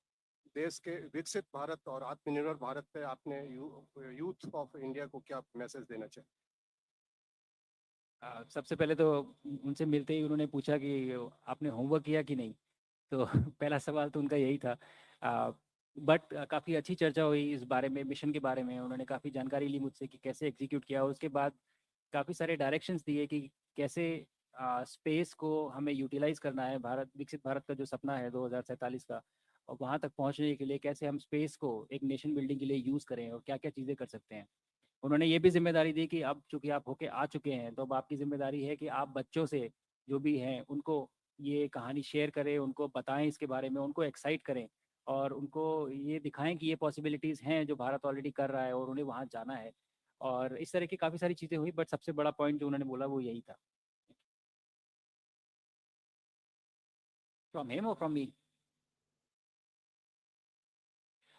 देश के विकसित भारत और आत्मनिर्भर भारत पे आपने यूथ ऑफ इंडिया को क्या मैसेज देना चाहिए? सबसे पहले तो उनसे मिलते ही उन्होंने पूछा कि आपने होमवर्क किया कि नहीं, तो पहला सवाल तो उनका यही था। बट काफ़ी अच्छी चर्चा हुई इस बारे में, मिशन के बारे में। उन्होंने काफ़ी जानकारी ली मुझसे कि कैसे एग्जीक्यूट किया, और उसके बाद काफ़ी सारे डायरेक्शंस दिए कि कैसे स्पेस को हमें यूटिलाइज करना है। भारत, विकसित भारत का जो सपना है 2047 का, और वहाँ तक पहुँचने के लिए कैसे हम स्पेस को एक नेशन बिल्डिंग के लिए यूज़ करें और क्या क्या चीज़ें कर सकते हैं। उन्होंने ये भी जिम्मेदारी दी कि अब चूंकि आप होके आ चुके हैं, तो अब आपकी जिम्मेदारी है कि आप बच्चों से जो भी हैं उनको ये कहानी शेयर करें, उनको बताएं इसके बारे में, उनको एक्साइट करें और उनको ये दिखाएं कि ये पॉसिबिलिटीज़ हैं जो भारत ऑलरेडी कर रहा है और उन्हें वहाँ जाना है। और इस तरह की काफ़ी सारी चीज़ें हुई, बट सबसे बड़ा पॉइंट जो उन्होंने बोला वो यही था। फ्रॉम हिम और फ्रॉम मी?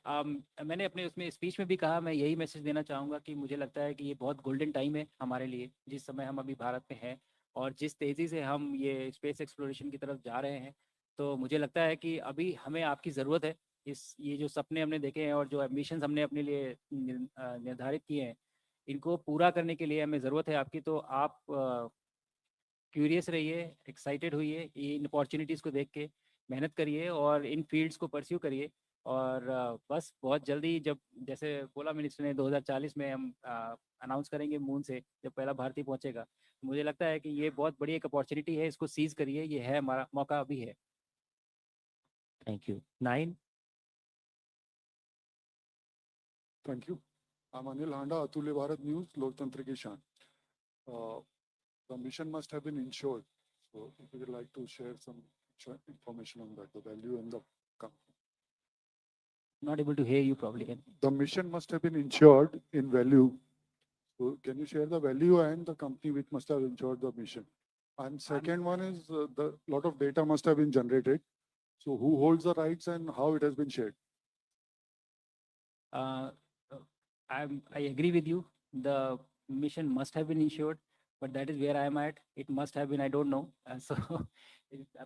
मैंने अपने उसमें स्पीच में भी कहा, मैं यही मैसेज देना चाहूँगा कि मुझे लगता है कि ये बहुत गोल्डन टाइम है हमारे लिए, जिस समय हम अभी भारत में हैं और जिस तेज़ी से हम ये स्पेस एक्सप्लोरेशन की तरफ जा रहे हैं। तो मुझे लगता है कि अभी हमें आपकी ज़रूरत है। ये जो सपने हमने देखे हैं और जो एम्बिशंस हमने अपने लिए निर्धारित किए हैं, इनको पूरा करने के लिए हमें ज़रूरत है आपकी। तो आप क्यूरियस रहिए, एक्साइटेड होइए, इन अपॉर्चुनिटीज़ को देख के मेहनत करिए और इन फील्ड्स को परस्यू करिए। और बस बहुत जल्दी, जब जैसे बोला मिनिस्टर ने 2040 में हम अनाउंस करेंगे मून से जब पहला भारतीय पहुंचेगा। मुझे लगता है कि ये बहुत बड़ी एक अपॉर्चुनिटी है, इसको सीज करिए, ये है हमारा मौका, अभी है। Thank you. 9. Thank you. I'm Anil Handa, Atulya Bharat News, Loktantra Ki Shaan. The mission must have been insured. So if you would like to share some information on that, the value and the company. Not able to hear you probably. The mission must have been insured in value. So can you share the value and the company which must have insured the mission? And second one is the lot of data must have been generated. So who holds the rights and how it has been shared? I agree with you. The mission must have been insured, but that is where I am at. It must have been, I don't know. So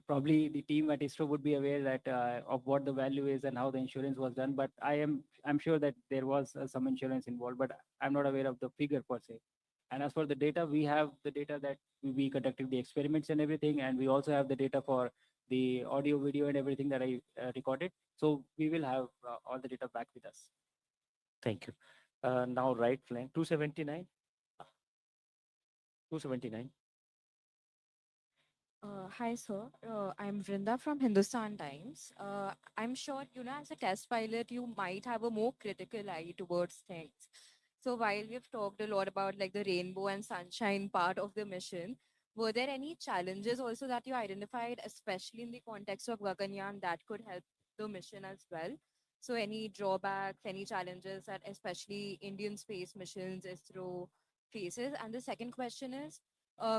probably the team at ISRO would be aware that of what the value is and how the insurance was done. But I'm sure that there was some insurance involved, but I'm not aware of the figure per se. And as for the data, we have the data that we conducted the experiments and everything, and we also have the data for the audio, video, and everything that I recorded. So we will have all the data back with us. Thank you. Now right flank, 279. 279. Hi, sir. I'm Vrinda from Hindustan Times. I'm sure, as a test pilot, you might have a more critical eye towards things. So while we've talked a lot about like the rainbow and sunshine part of the mission, were there any challenges also that you identified, especially in the context of Gaganyaan, that could help the mission as well? So any drawbacks, any challenges that especially Indian space missions, ISRO faces? And the second question is,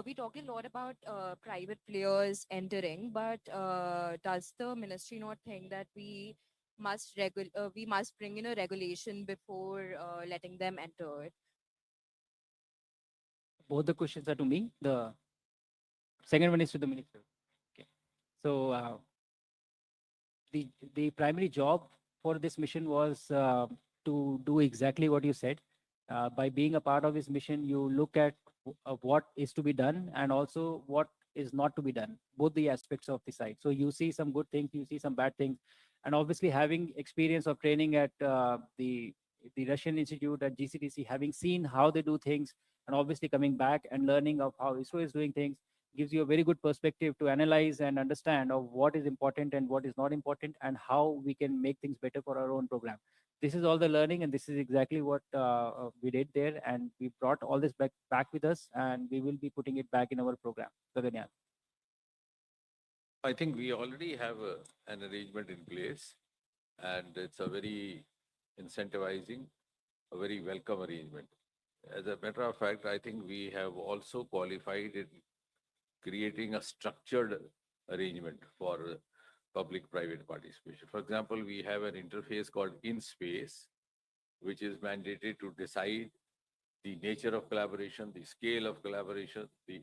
we talk a lot about private players entering, but does the ministry not think that we must bring in a regulation before letting them enter? Both the questions are to me. The second one is to the minister. Okay. So the primary job for this mission was to do exactly what you said. By being a part of this mission, you look at what is to be done and also what is not to be done, both the aspects of the site. So you see some good things, you see some bad things, and obviously having experience of training at the Russian Institute at GCTC, having seen how they do things, and obviously coming back and learning of how ISRO is doing things, gives you a very good perspective to analyze and understand of what is important and what is not important and how we can make things better for our own program. this is all the learning, and this is exactly what we did there, and we brought all this back with us, and we will be putting it back in our program. Gaganyaan. I think we already have an arrangement in place, and it's a very incentivizing, a very welcome arrangement. As a matter of fact, I think we have also qualified in creating a structured arrangement for public-private participation. For example, we have an interface called InSpace, which is mandated to decide the nature of collaboration, the scale of collaboration, the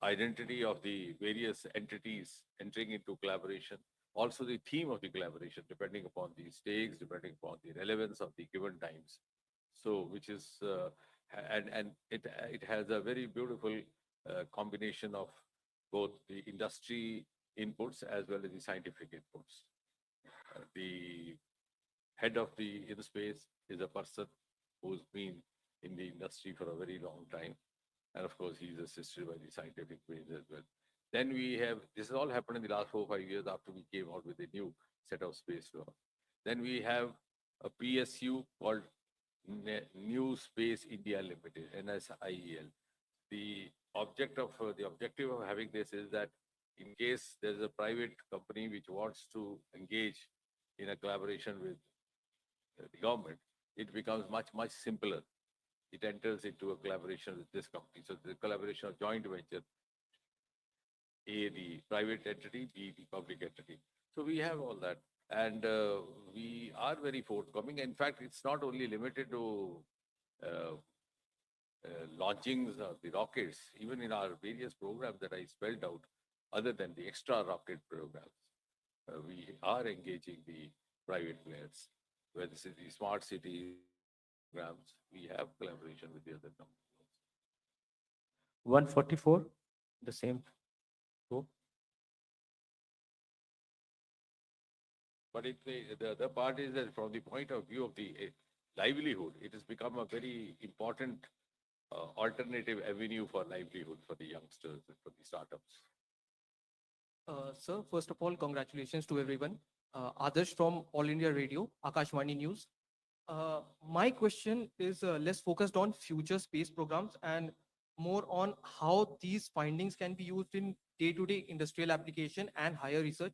identity of the various entities entering into collaboration, also the theme of the collaboration, depending upon the stakes, depending upon the relevance of the given times. So, which is, and it has a very beautiful combination of both the industry inputs as well as the scientific inputs. The head of the InSpace is a person who's been in the industry for a very long time. And of course, he's assisted by the scientific brains as well. Then we have, this has all happened in the last 4 or 5 years after we came out with a new set of space law. Then we have a PSU called New Space India Limited, NSIEL. The objective of having this is that in case there's a private company which wants to engage in a collaboration with the government, it becomes much simpler. It enters into a collaboration with this company. So the collaboration of joint venture, A, the private entity, B, the public entity. So we have all that. And we are very forthcoming. In fact, it's not only limited to launchings of the rockets, even in our various programs that I spelled out, other than the extra rocket programs, we are engaging the private players, whether this is the smart city programs, we have collaboration with the other companies. 144, the same group. But the other part is that from the point of view of the livelihood, it has become a very important alternative avenue for livelihood for the youngsters and for the startups. Sir, first of all, congratulations to everyone. Adarsh from All India Radio, Akashvani News. My question is less focused on future space programs and more on how these findings can be used in day-to-day industrial application and higher research.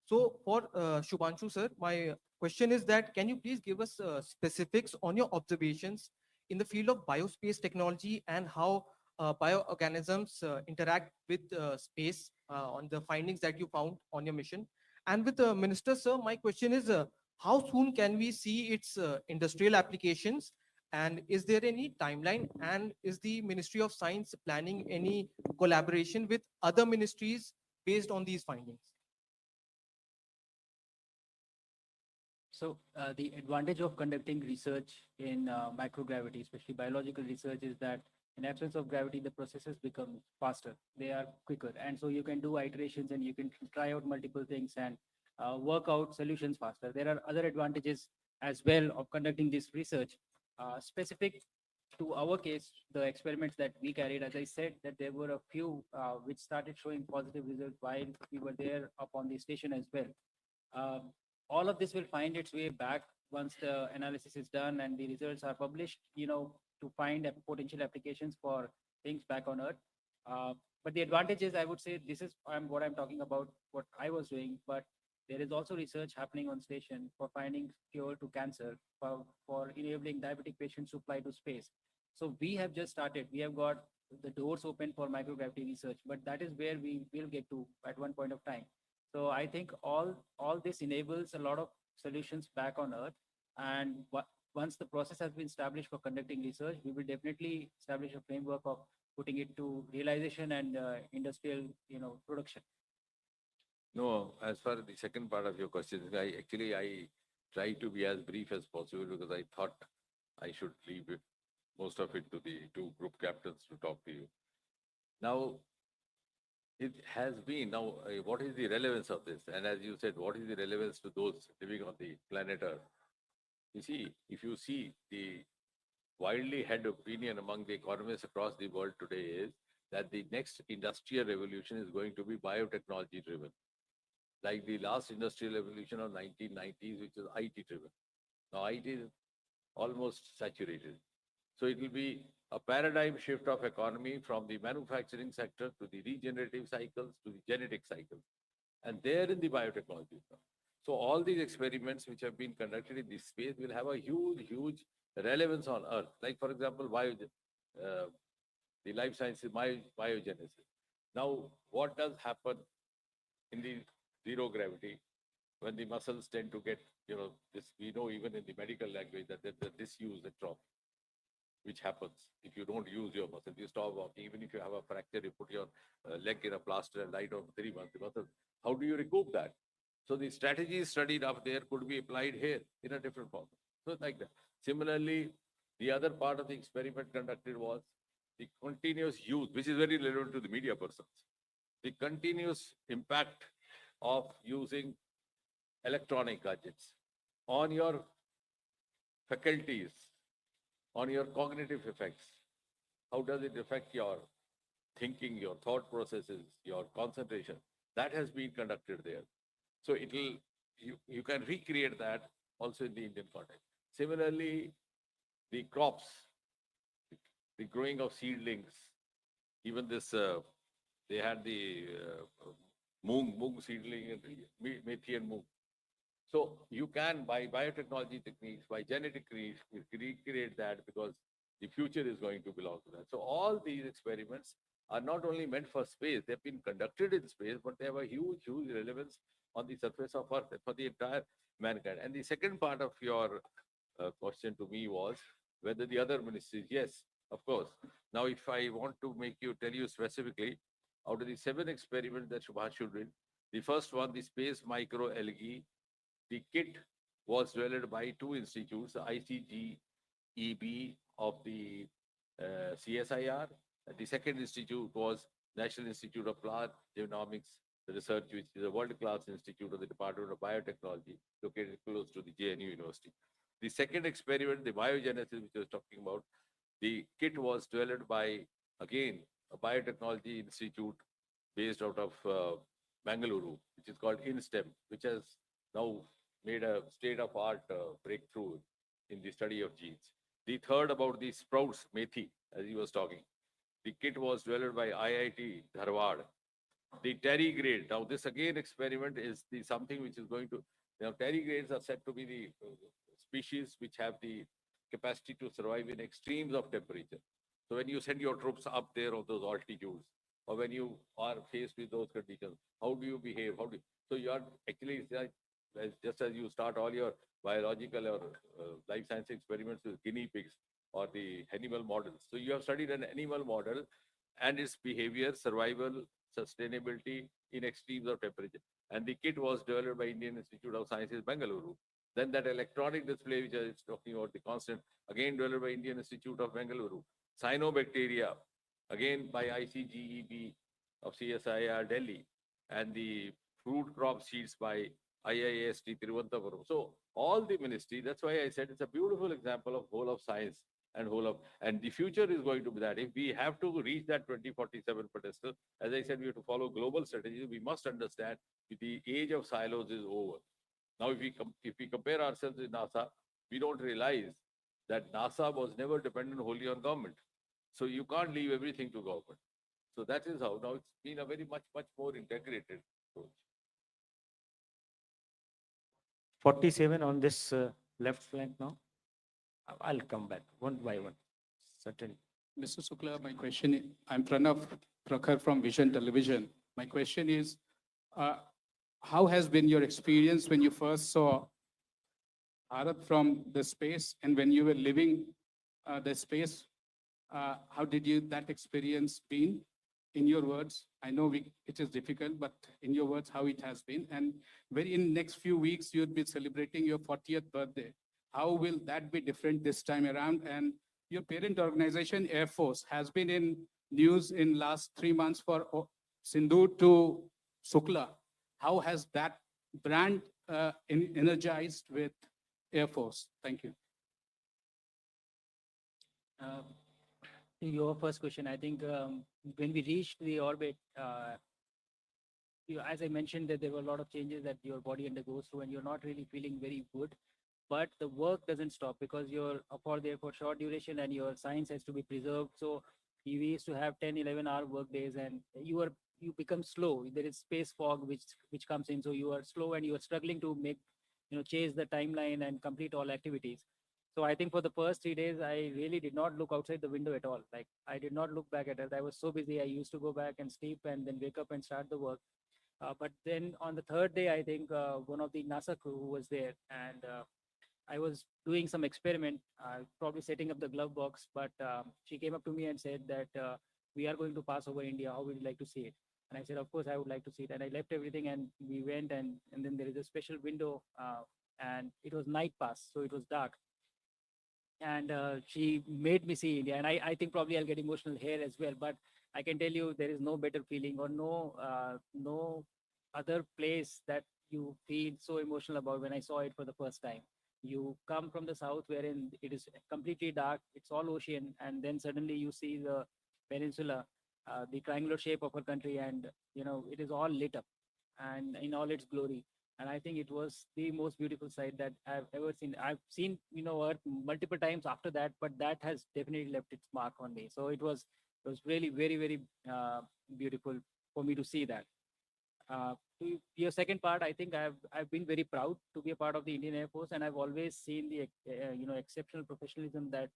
So for Shubhanshu sir, my question is that can you please give us specifics on your observations in the field of biospace technology and how bioorganisms interact with space on the findings that you found on your mission? And with the minister, sir, my question is how soon can we see its industrial applications? And is there any timeline? And is the Ministry of Science planning any collaboration with other ministries based on these findings? So the advantage of conducting research in microgravity, especially biological research, is that in absence of gravity, the processes become faster. They are quicker. And so you can do iterations and you can try out multiple things and work out solutions faster. There are other advantages as well of conducting this research. Specific to our case, the experiments that we carried, as I said, that there were a few which started showing positive results while we were there up on the station as well. All of this will find its way back once the analysis is done and the results are published, to find potential applications for things back on Earth. But the advantage is, I would say, this is what I'm talking about, what I was doing, but there is also research happening on station for finding cure to cancer, for enabling diabetic patients to fly to space. So we have just started. We have got the doors open for microgravity research, but that is where we will get to at one point of time. So I think all this enables a lot of solutions back on Earth. And once the process has been established for conducting research, we will definitely establish a framework of putting it to realization and industrial, production. No, as far as the second part of your question, I try to be as brief as possible because I thought I should leave most of it to the two group captains to talk to you. Now, it has been, what is the relevance of this? And as you said, what is the relevance to those living on the planet Earth? You see, if you see the widely held opinion among the economists across the world today is that the next industrial revolution is going to be biotechnology driven. Like the last industrial revolution of 1990s, which was IT driven. Now IT is almost saturated. So it will be a paradigm shift of economy from the manufacturing sector to the regenerative cycles to the genetic cycles. And there in the biotechnology. So all these experiments which have been conducted in this space will have a huge, huge relevance on Earth. Like for example, the life sciences, biogenesis. Now, what does happen in the zero gravity when the muscles tend to get, this, we know even in the medical language that there's a disuse atrophy, which happens if you don't use your muscle. You stop walking, even if you have a fracture, you put your leg in a plaster and lie down for 3 months, the muscle, how do you recoup that? So the strategies studied up there could be applied here in a different form. So like that. Similarly, the other part of the experiment conducted was the continuous use, which is very relevant to the media persons, the continuous impact of using electronic gadgets on your faculties, on your cognitive effects. How does it affect your thinking, your thought processes, your concentration? That has been conducted there. So you can recreate that also in the Indian context. Similarly, the crops, the growing of seedlings, even this, they had the moong seedling, and methi and moong. So you can, by biotechnology techniques, by genetic techniques, recreate that because the future is going to belong to that. So all these experiments are not only meant for space, they've been conducted in space, but they have a huge, huge relevance on the surface of Earth for the entire mankind. And the second part of your question to me was whether the other ministries, yes, of course. Now, if I want to tell you specifically, out of the 7 experiments that Shubhanshu did, the first one, the space microalgae, the kit was developed by 2 institutes, the ICGEB of the CSIR. The second institute was National Institute of Plant Genomics Research, which is a world-class institute of the Department of Biotechnology, located close to the JNU University. The second experiment, the biogenesis, which I was talking about, the kit was developed by, again, a biotechnology institute based out of Bangalore, which is called INSTEM, which has now made a state-of-art breakthrough in the study of genes. The third about the sprouts, methi, as he was talking. The kit was developed by IIT Dharwad. The tardigrade, now this again experiment is something which is going to, tardigrades are said to be the species which have the capacity to survive in extremes of temperature. So when you send your troops up there on those altitudes, or when you are faced with those conditions, how do you behave? So you are actually, just as you start all your biological or life science experiments with guinea pigs or the animal models. So you have studied an animal model and its behavior, survival, sustainability in extremes of temperature. And the kit was developed by Indian Institute of Sciences, Bangalore. Then that electronic display, which I was talking about, the constant, again developed by Indian Institute of Bangalore. Cyanobacteria, again by ICGEB of CSIR Delhi. And the fruit crop seeds by IIST Thiruvananthapuram. So all the ministry, that's why I said it's a beautiful example of whole of science and the future is going to be that. If we have to reach that 2047 pedestal, as I said, we have to follow global strategies. We must understand the age of silos is over. Now, if we compare ourselves with NASA, we don't realize that NASA was never dependent wholly on government. So you can't leave everything to government. So that is how now it's been a very much more integrated approach. 47 on this left flank now. I'll come back one by one. Certainly. Mr. Shukla, my question, I'm Pranav Prakhar from Vision Television. My question is, how has been your experience when you first saw Bharat from the space and when you were living the space? How did that experience been? In your words, I know it is difficult, but in your words, how it has been. And in next few weeks, you'll be celebrating your 40th birthday. How will that be different this time around? And your parent organization, Air Force, has been in news in last 3 months for Sindhu to Shukla. How has that brand energized with Air Force? Thank you. Your first question, I think when we reached the orbit, as I mentioned, that there were a lot of changes that your body undergoes through, and you're not really feeling very good. but the work doesn't stop because you're for there for short duration and your science has to be preserved. So we used to have 10, 11-hour work days, and you become slow. There is space fog which comes in, so you are slow and you are struggling to make chase the timeline and complete all activities. So I think for the first 3 days, I really did not look outside the window at all. Like I did not look back at it. I was so busy. I used to go back and sleep and then wake up and start the work. But then on the third day, I think one of the NASA crew who was there, and I was doing some experiment, probably setting up the glove box, but she came up to me and said that we are going to pass over India. How would you like to see it? And I said, of course, I would like to see it. And I left everything and we went, and then there is a special window, and it was night pass, so it was dark. And she made me see India. And I think probably I'll get emotional here as well. But I can tell you there is no better feeling or no other place that you feel so emotional about when I saw it for the first time. You come from the south wherein it is completely dark, it's all ocean, and then suddenly you see the peninsula, the triangular shape of our country, and it is all lit up and in all its glory. And I think it was the most beautiful sight that I've ever seen. I've seen, Earth multiple times after that, but that has definitely left its mark on me. So it was really very, very beautiful for me to see that. To your second part, I think I've been very proud to be a part of the Indian Air Force, and I've always seen the exceptional professionalism that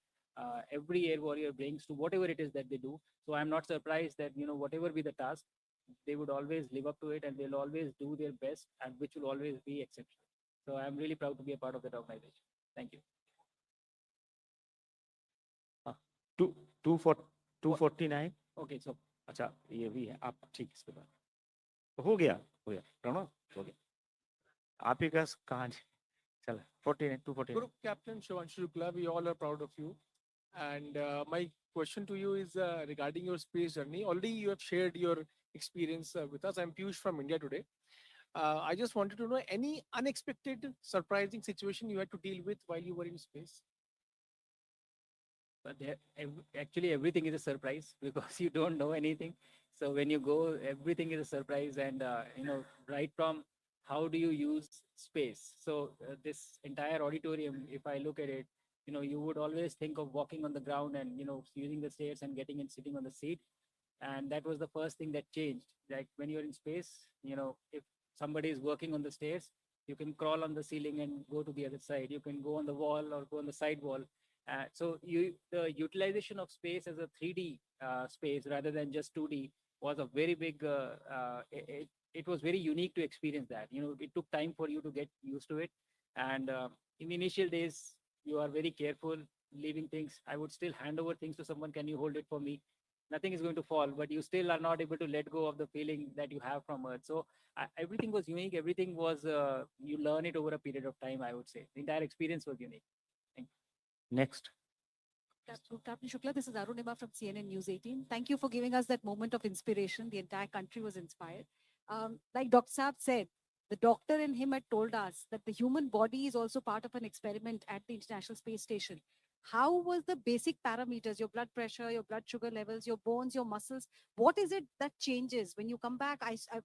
every air warrior brings to whatever it is that they do. So I'm not surprised that whatever be the task, they would always live up to it, and they'll always do their best, and which will always be exceptional. So I'm really proud to be a part of that organization. Thank you. Two, 249. Okay, so अच्छा ये भी है आप ठीक इसके बाद हो गया प्रणव हो गया आप ही का कहाँ चल 49 249 Group Captain Shubhanshu Shukla, we all are proud of you. And my question to you is regarding your space journey. Already you have shared your experience with us. I'm Piyush from India today. I just wanted to know any unexpected, surprising situation you had to deal with while you were in space. But actually everything is a surprise because you don't know anything. So when you go, everything is a surprise, and right from how do you use space. So this entire auditorium, if I look at it, you would always think of walking on the ground and using the stairs and getting and sitting on the seat. And that was the first thing that changed. Like when you're in space, if somebody is working on the stairs, you can crawl on the ceiling and go to the other side. You can go on the wall or go on the side wall. So the utilization of space as a 3D space rather than just 2D was a very big. It was very unique to experience that. It took time for you to get used to it, and in the initial days, you are very careful leaving things. I would still hand over things to someone. Can you hold it for me? Nothing is going to fall, but you still are not able to let go of the feeling that you have from Earth. So everything was unique. Everything was you learn it over a period of time. I would say the entire experience was unique. Thank you. Next. Captain Shukla, this is Arunima from CNN News 18. Thank you for giving us that moment of inspiration. The entire country was inspired. Like Dr. Saab said, the doctor in him had told us that the human body is also part of an experiment at the International Space Station. How was the basic parameters, your blood pressure, your blood sugar levels, your bones, your muscles? What is it that changes when you come back?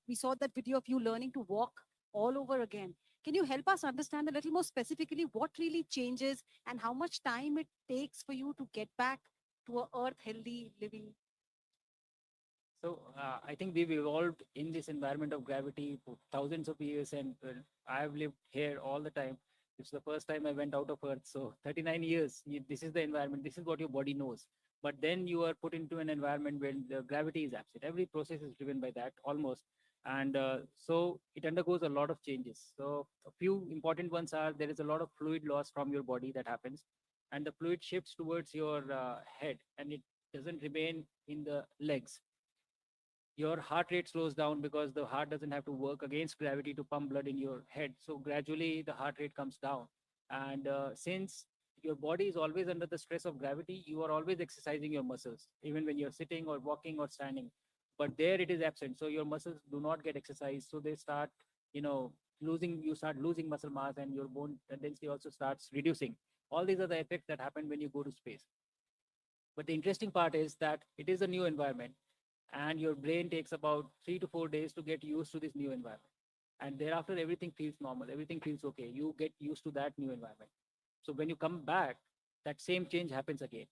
We saw that video of you learning to walk all over again. Can you help us understand a little more specifically what really changes and how much time it takes for you to get back to a earth healthy living? So I think we've evolved in this environment of gravity for thousands of years, and I've lived here all the time. It's the first time I went out of Earth. So 39 years, this is the environment, this is what your body knows. But then you are put into an environment where the gravity is absent. Every process is driven by that almost. And so it undergoes a lot of changes. So a few important ones are there is a lot of fluid loss from your body that happens, and the fluid shifts towards your head, and it doesn't remain in the legs. Your heart rate slows down because the heart doesn't have to work against gravity to pump blood in your head. So gradually the heart rate comes down. And since your body is always under the stress of gravity, you are always exercising your muscles, even when you're sitting or walking or standing. But there it is absent. So your muscles do not get exercised. So they start, you start losing muscle mass, and your bone density also starts reducing. All these are the effects that happen when you go to space. But the interesting part is that it is a new environment, and your brain takes about 3 to 4 days to get used to this new environment. And thereafter, everything feels normal. Everything feels okay. You get used to that new environment. So when you come back, that same change happens again.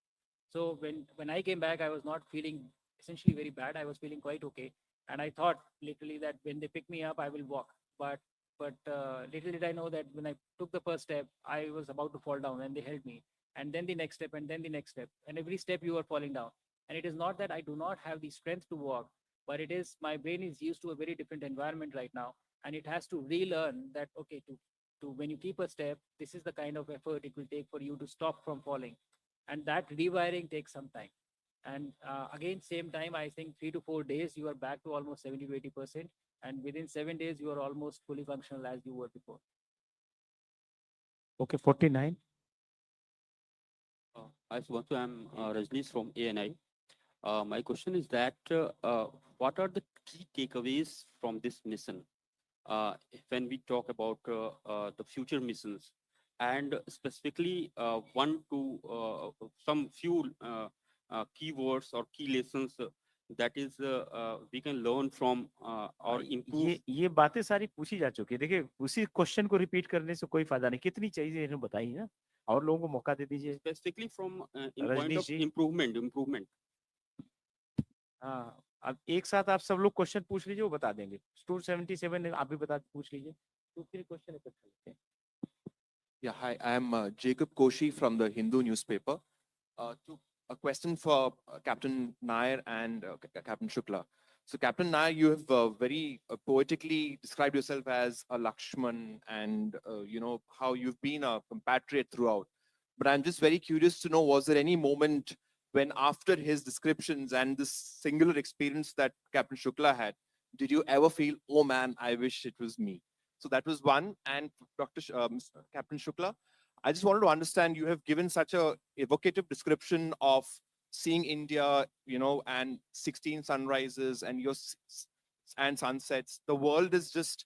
So when I came back, I was not feeling essentially very bad. I was feeling quite okay, and I thought literally that when they pick me up, I will walk. But little did I know that when I took the first step, I was about to fall down, and they held me. And then the next step, and then the next step, and every step you are falling down. And it is not that I do not have the strength to walk, but it is my brain is used to a very different environment right now, and it has to relearn that okay to when you keep a step, this is the kind of effort it will take for you to stop from falling, and that rewiring takes some time. And again, same time, I think 3 to 4 days, you are back to almost 70 to 80%, and within 7 days, you are almost fully functional as you were before. Okay, 49. Hi, Shubhanshu. I'm Rajneesh from ANI. My question is that what are the key takeaways from this mission when we talk about the future missions, and specifically one to some few keywords or key lessons that is we can learn from or improve. ये बातें सारी पूछी जा चुकी है। देखिए, उसी question को रिपीट करने से कोई फायदा नहीं। कितनी चाहिए इन्हें बताइए ना, और लोगों को मौका दे दीजिए। Specifically from in point Rajneesh of ji. improvement. हाँ, अब एक साथ आप सब लोग क्वेश्चन पूछ लीजिए, वो बता देंगे। 277 आप भी बता पूछ लीजिए। 2-3 क्वेश्चन इकट्ठा लेते हैं। Yeah, hi, I'm Jacob Koshi from the Hindu newspaper. A question for Captain Nair and Captain Shukla. So, Captain Nair, you have very poetically described yourself as a Lakshman, and you know how you've been a compatriot throughout. But I'm just very curious to know, was there any moment when, after his descriptions and this singular experience that Captain Shukla had, did you ever feel, oh man, I wish it was me? So that was one. And Captain Shukla, I just wanted to understand, you have given such a evocative description of seeing India, you know, and 16 sunrises and and sunsets. The world is just,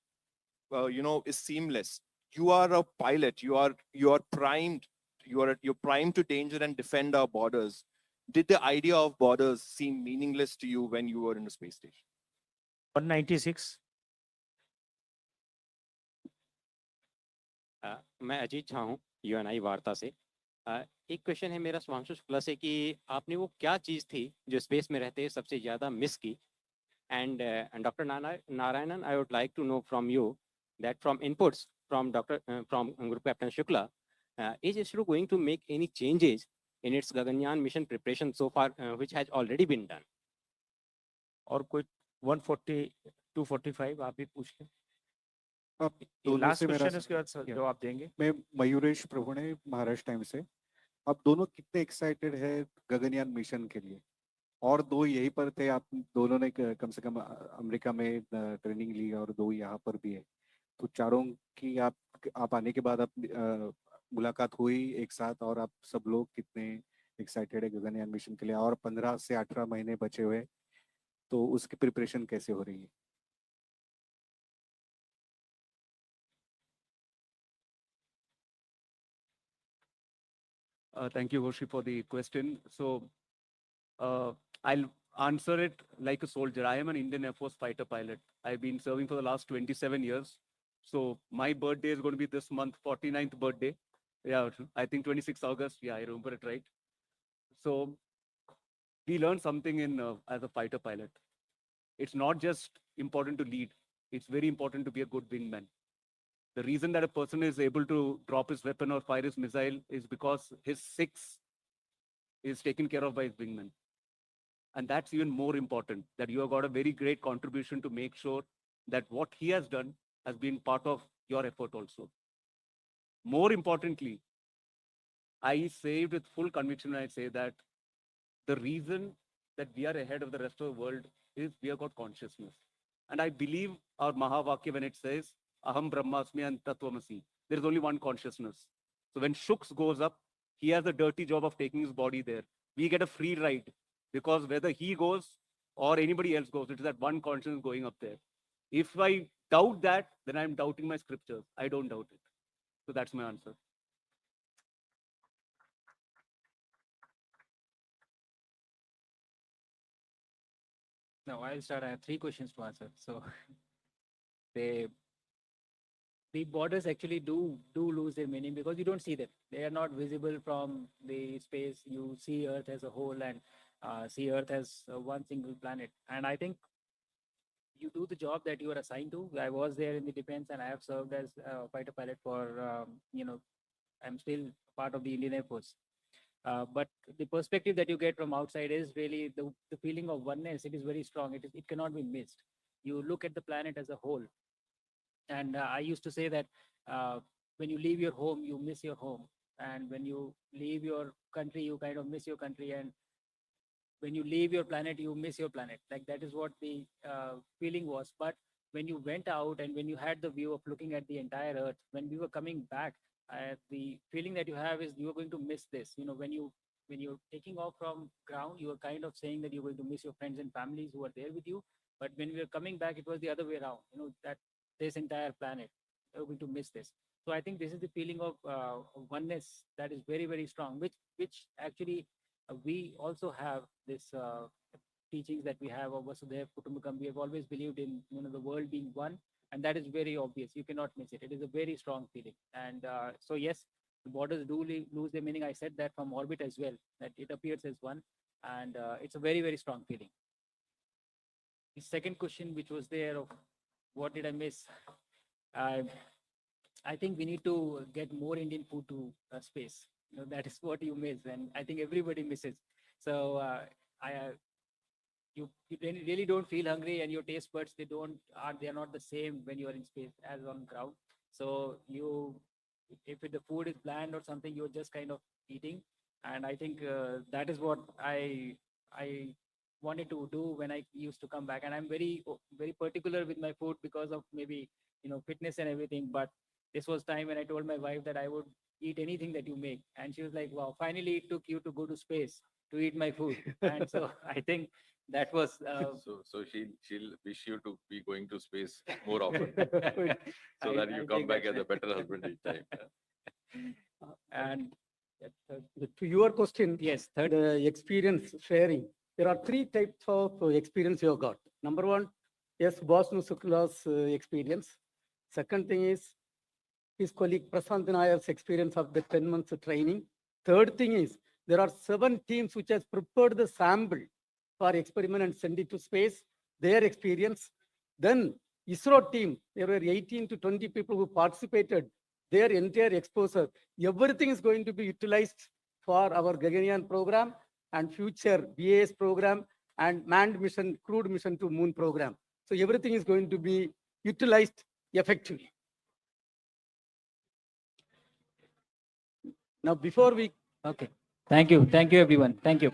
you know, is seamless. You are a pilot. You are primed. You're primed to danger and defend our borders. Did the idea of borders seem meaningless to you when you were in the space station? 196. मैं अजीत झा हूँ Uni वार्ता से। एक question है मेरा शुभांशु शुक्ला से कि आपने वो क्या चीज़ थी जो स्पेस में रहते सबसे ज़्यादा मिस की, and doctor Narayanan, I would like to know from you that from inputs from group captain Shukla, is ISRO going to make any changes in its Gaganyaan mission preparation so far, which has already been done? और कोई 140 245 आप भी पूछ लें। अब ये दोनों last से मेरा क्वेश्चन है, उसके बाद जवाब देंगे। मैं मयूरेश प्रभुणे, महाराष्ट्र टाइम्स से। अब दोनों कितने एक्साइटेड है गगनयान मिशन के लिए? और दो यहीं पर थे, आप दोनों ने कम से कम अमेरिका में ट्रेनिंग ली और दो यहाँ पर भी है, तो चारों की आप आने के बाद आप मुलाकात हुई एक साथ, और आप सब लोग कितने एक्साइटेड है गगनयान मिशन के लिए? और 15 से 18 महीने बचे हुए, तो उसकी प्रिपरेशन कैसे हो रही है? Thank you, Hoshi, for the question. So I'll answer it like a soldier. I am an Indian Air Force fighter pilot. I've been serving for the last 27 years. So my birthday is going to be this month, 49th birthday. Yeah, I think 26 August. Yeah, I remember it right. So we learned something in as a fighter pilot. It's not just important to lead. It's very important to be a good wingman. The reason that a person is able to drop his weapon or fire his missile is because his six is taken care of by his wingman. And that's even more important, that you have got a very great contribution to make sure that what he has done has been part of your effort also. More importantly, I say with full conviction, I say that the reason that we are ahead of the rest of the world is we have got consciousness. And I believe our Mahavakya, when it says, Aham Brahmasmi and Tattvamasi, there is only one consciousness. So when Shuks goes up, he has a dirty job of taking his body there. We get a free ride, because whether he goes or anybody else goes, it is that one consciousness going up there. If I doubt that, then I'm doubting my scriptures. I don't doubt it. So that's my answer. Now I'll start. I have 3 questions to answer. So the the borders actually do lose their meaning because you don't see them. They are not visible from the space. You see Earth as a whole and see Earth as one single planet. And I think you do the job that you are assigned to. I was there in the defense and I have served as a fighter pilot for, I'm still part of the Indian Air Force. But the perspective that you get from outside is really the feeling of oneness. It is very strong. It cannot be missed. You look at the planet as a whole. And I used to say that when you leave your home, you miss your home. And when you leave your country, you kind of miss your country. And when you leave your planet, you miss your planet. Like that is what the feeling was. But when you went out and when you had the view of looking at the entire Earth, when we were coming back, the feeling that you have is you are going to miss this. When you're taking off from ground, you are kind of saying that you're going to miss your friends and families who are there with you. But when we were coming back, it was the other way around. That this entire planet, you're going to miss this. So I think this is the feeling of oneness that is very, very strong, which actually we also have this teachings that we have of Vasudhaiva Kutumbakam. We have always believed in the world being one, and that is very obvious. You cannot miss it. It is a very strong feeling. And so yes, the borders do lose their meaning. I said that from orbit as well, that it appears as one, and it's a very, very strong feeling. The second question, which was there of what did I miss? I think we need to get more Indian food to space. That is what you miss, and I think everybody misses. So you really don't feel hungry, and your taste buds they are not the same when you are in space as on ground. So if the food is bland or something, you're just kind of eating, and I think that is what I wanted to do when I used to come back. And I'm very very particular with my food because of maybe fitness and everything. But this was time when I told my wife that I would eat anything that you make, and she was like, "Wow, finally it took you to go to space to eat my food." And so I think that was. So she'll wish you to be going to space more often, so that you I come think back that's as a better husband each time. And to your question, yes, the experience sharing. There are three types of experience you have got. Number one, yes, Bosnu Shukla's experience. Second thing is his colleague Prashant Nayar's experience of the 10 months training. Third thing is there are 7 teams which has prepared the sample for experiment and send it to space, their experience. Then ISRO team, there were 18 to 20 people who participated, their entire exposure. Everything is going to be utilized for our Gaganyaan program and future BAS program and manned mission, crewed mission to moon program. So everything is going to be utilized effectively. Now, before we... Okay. Thank you. Thank you, everyone. Thank you.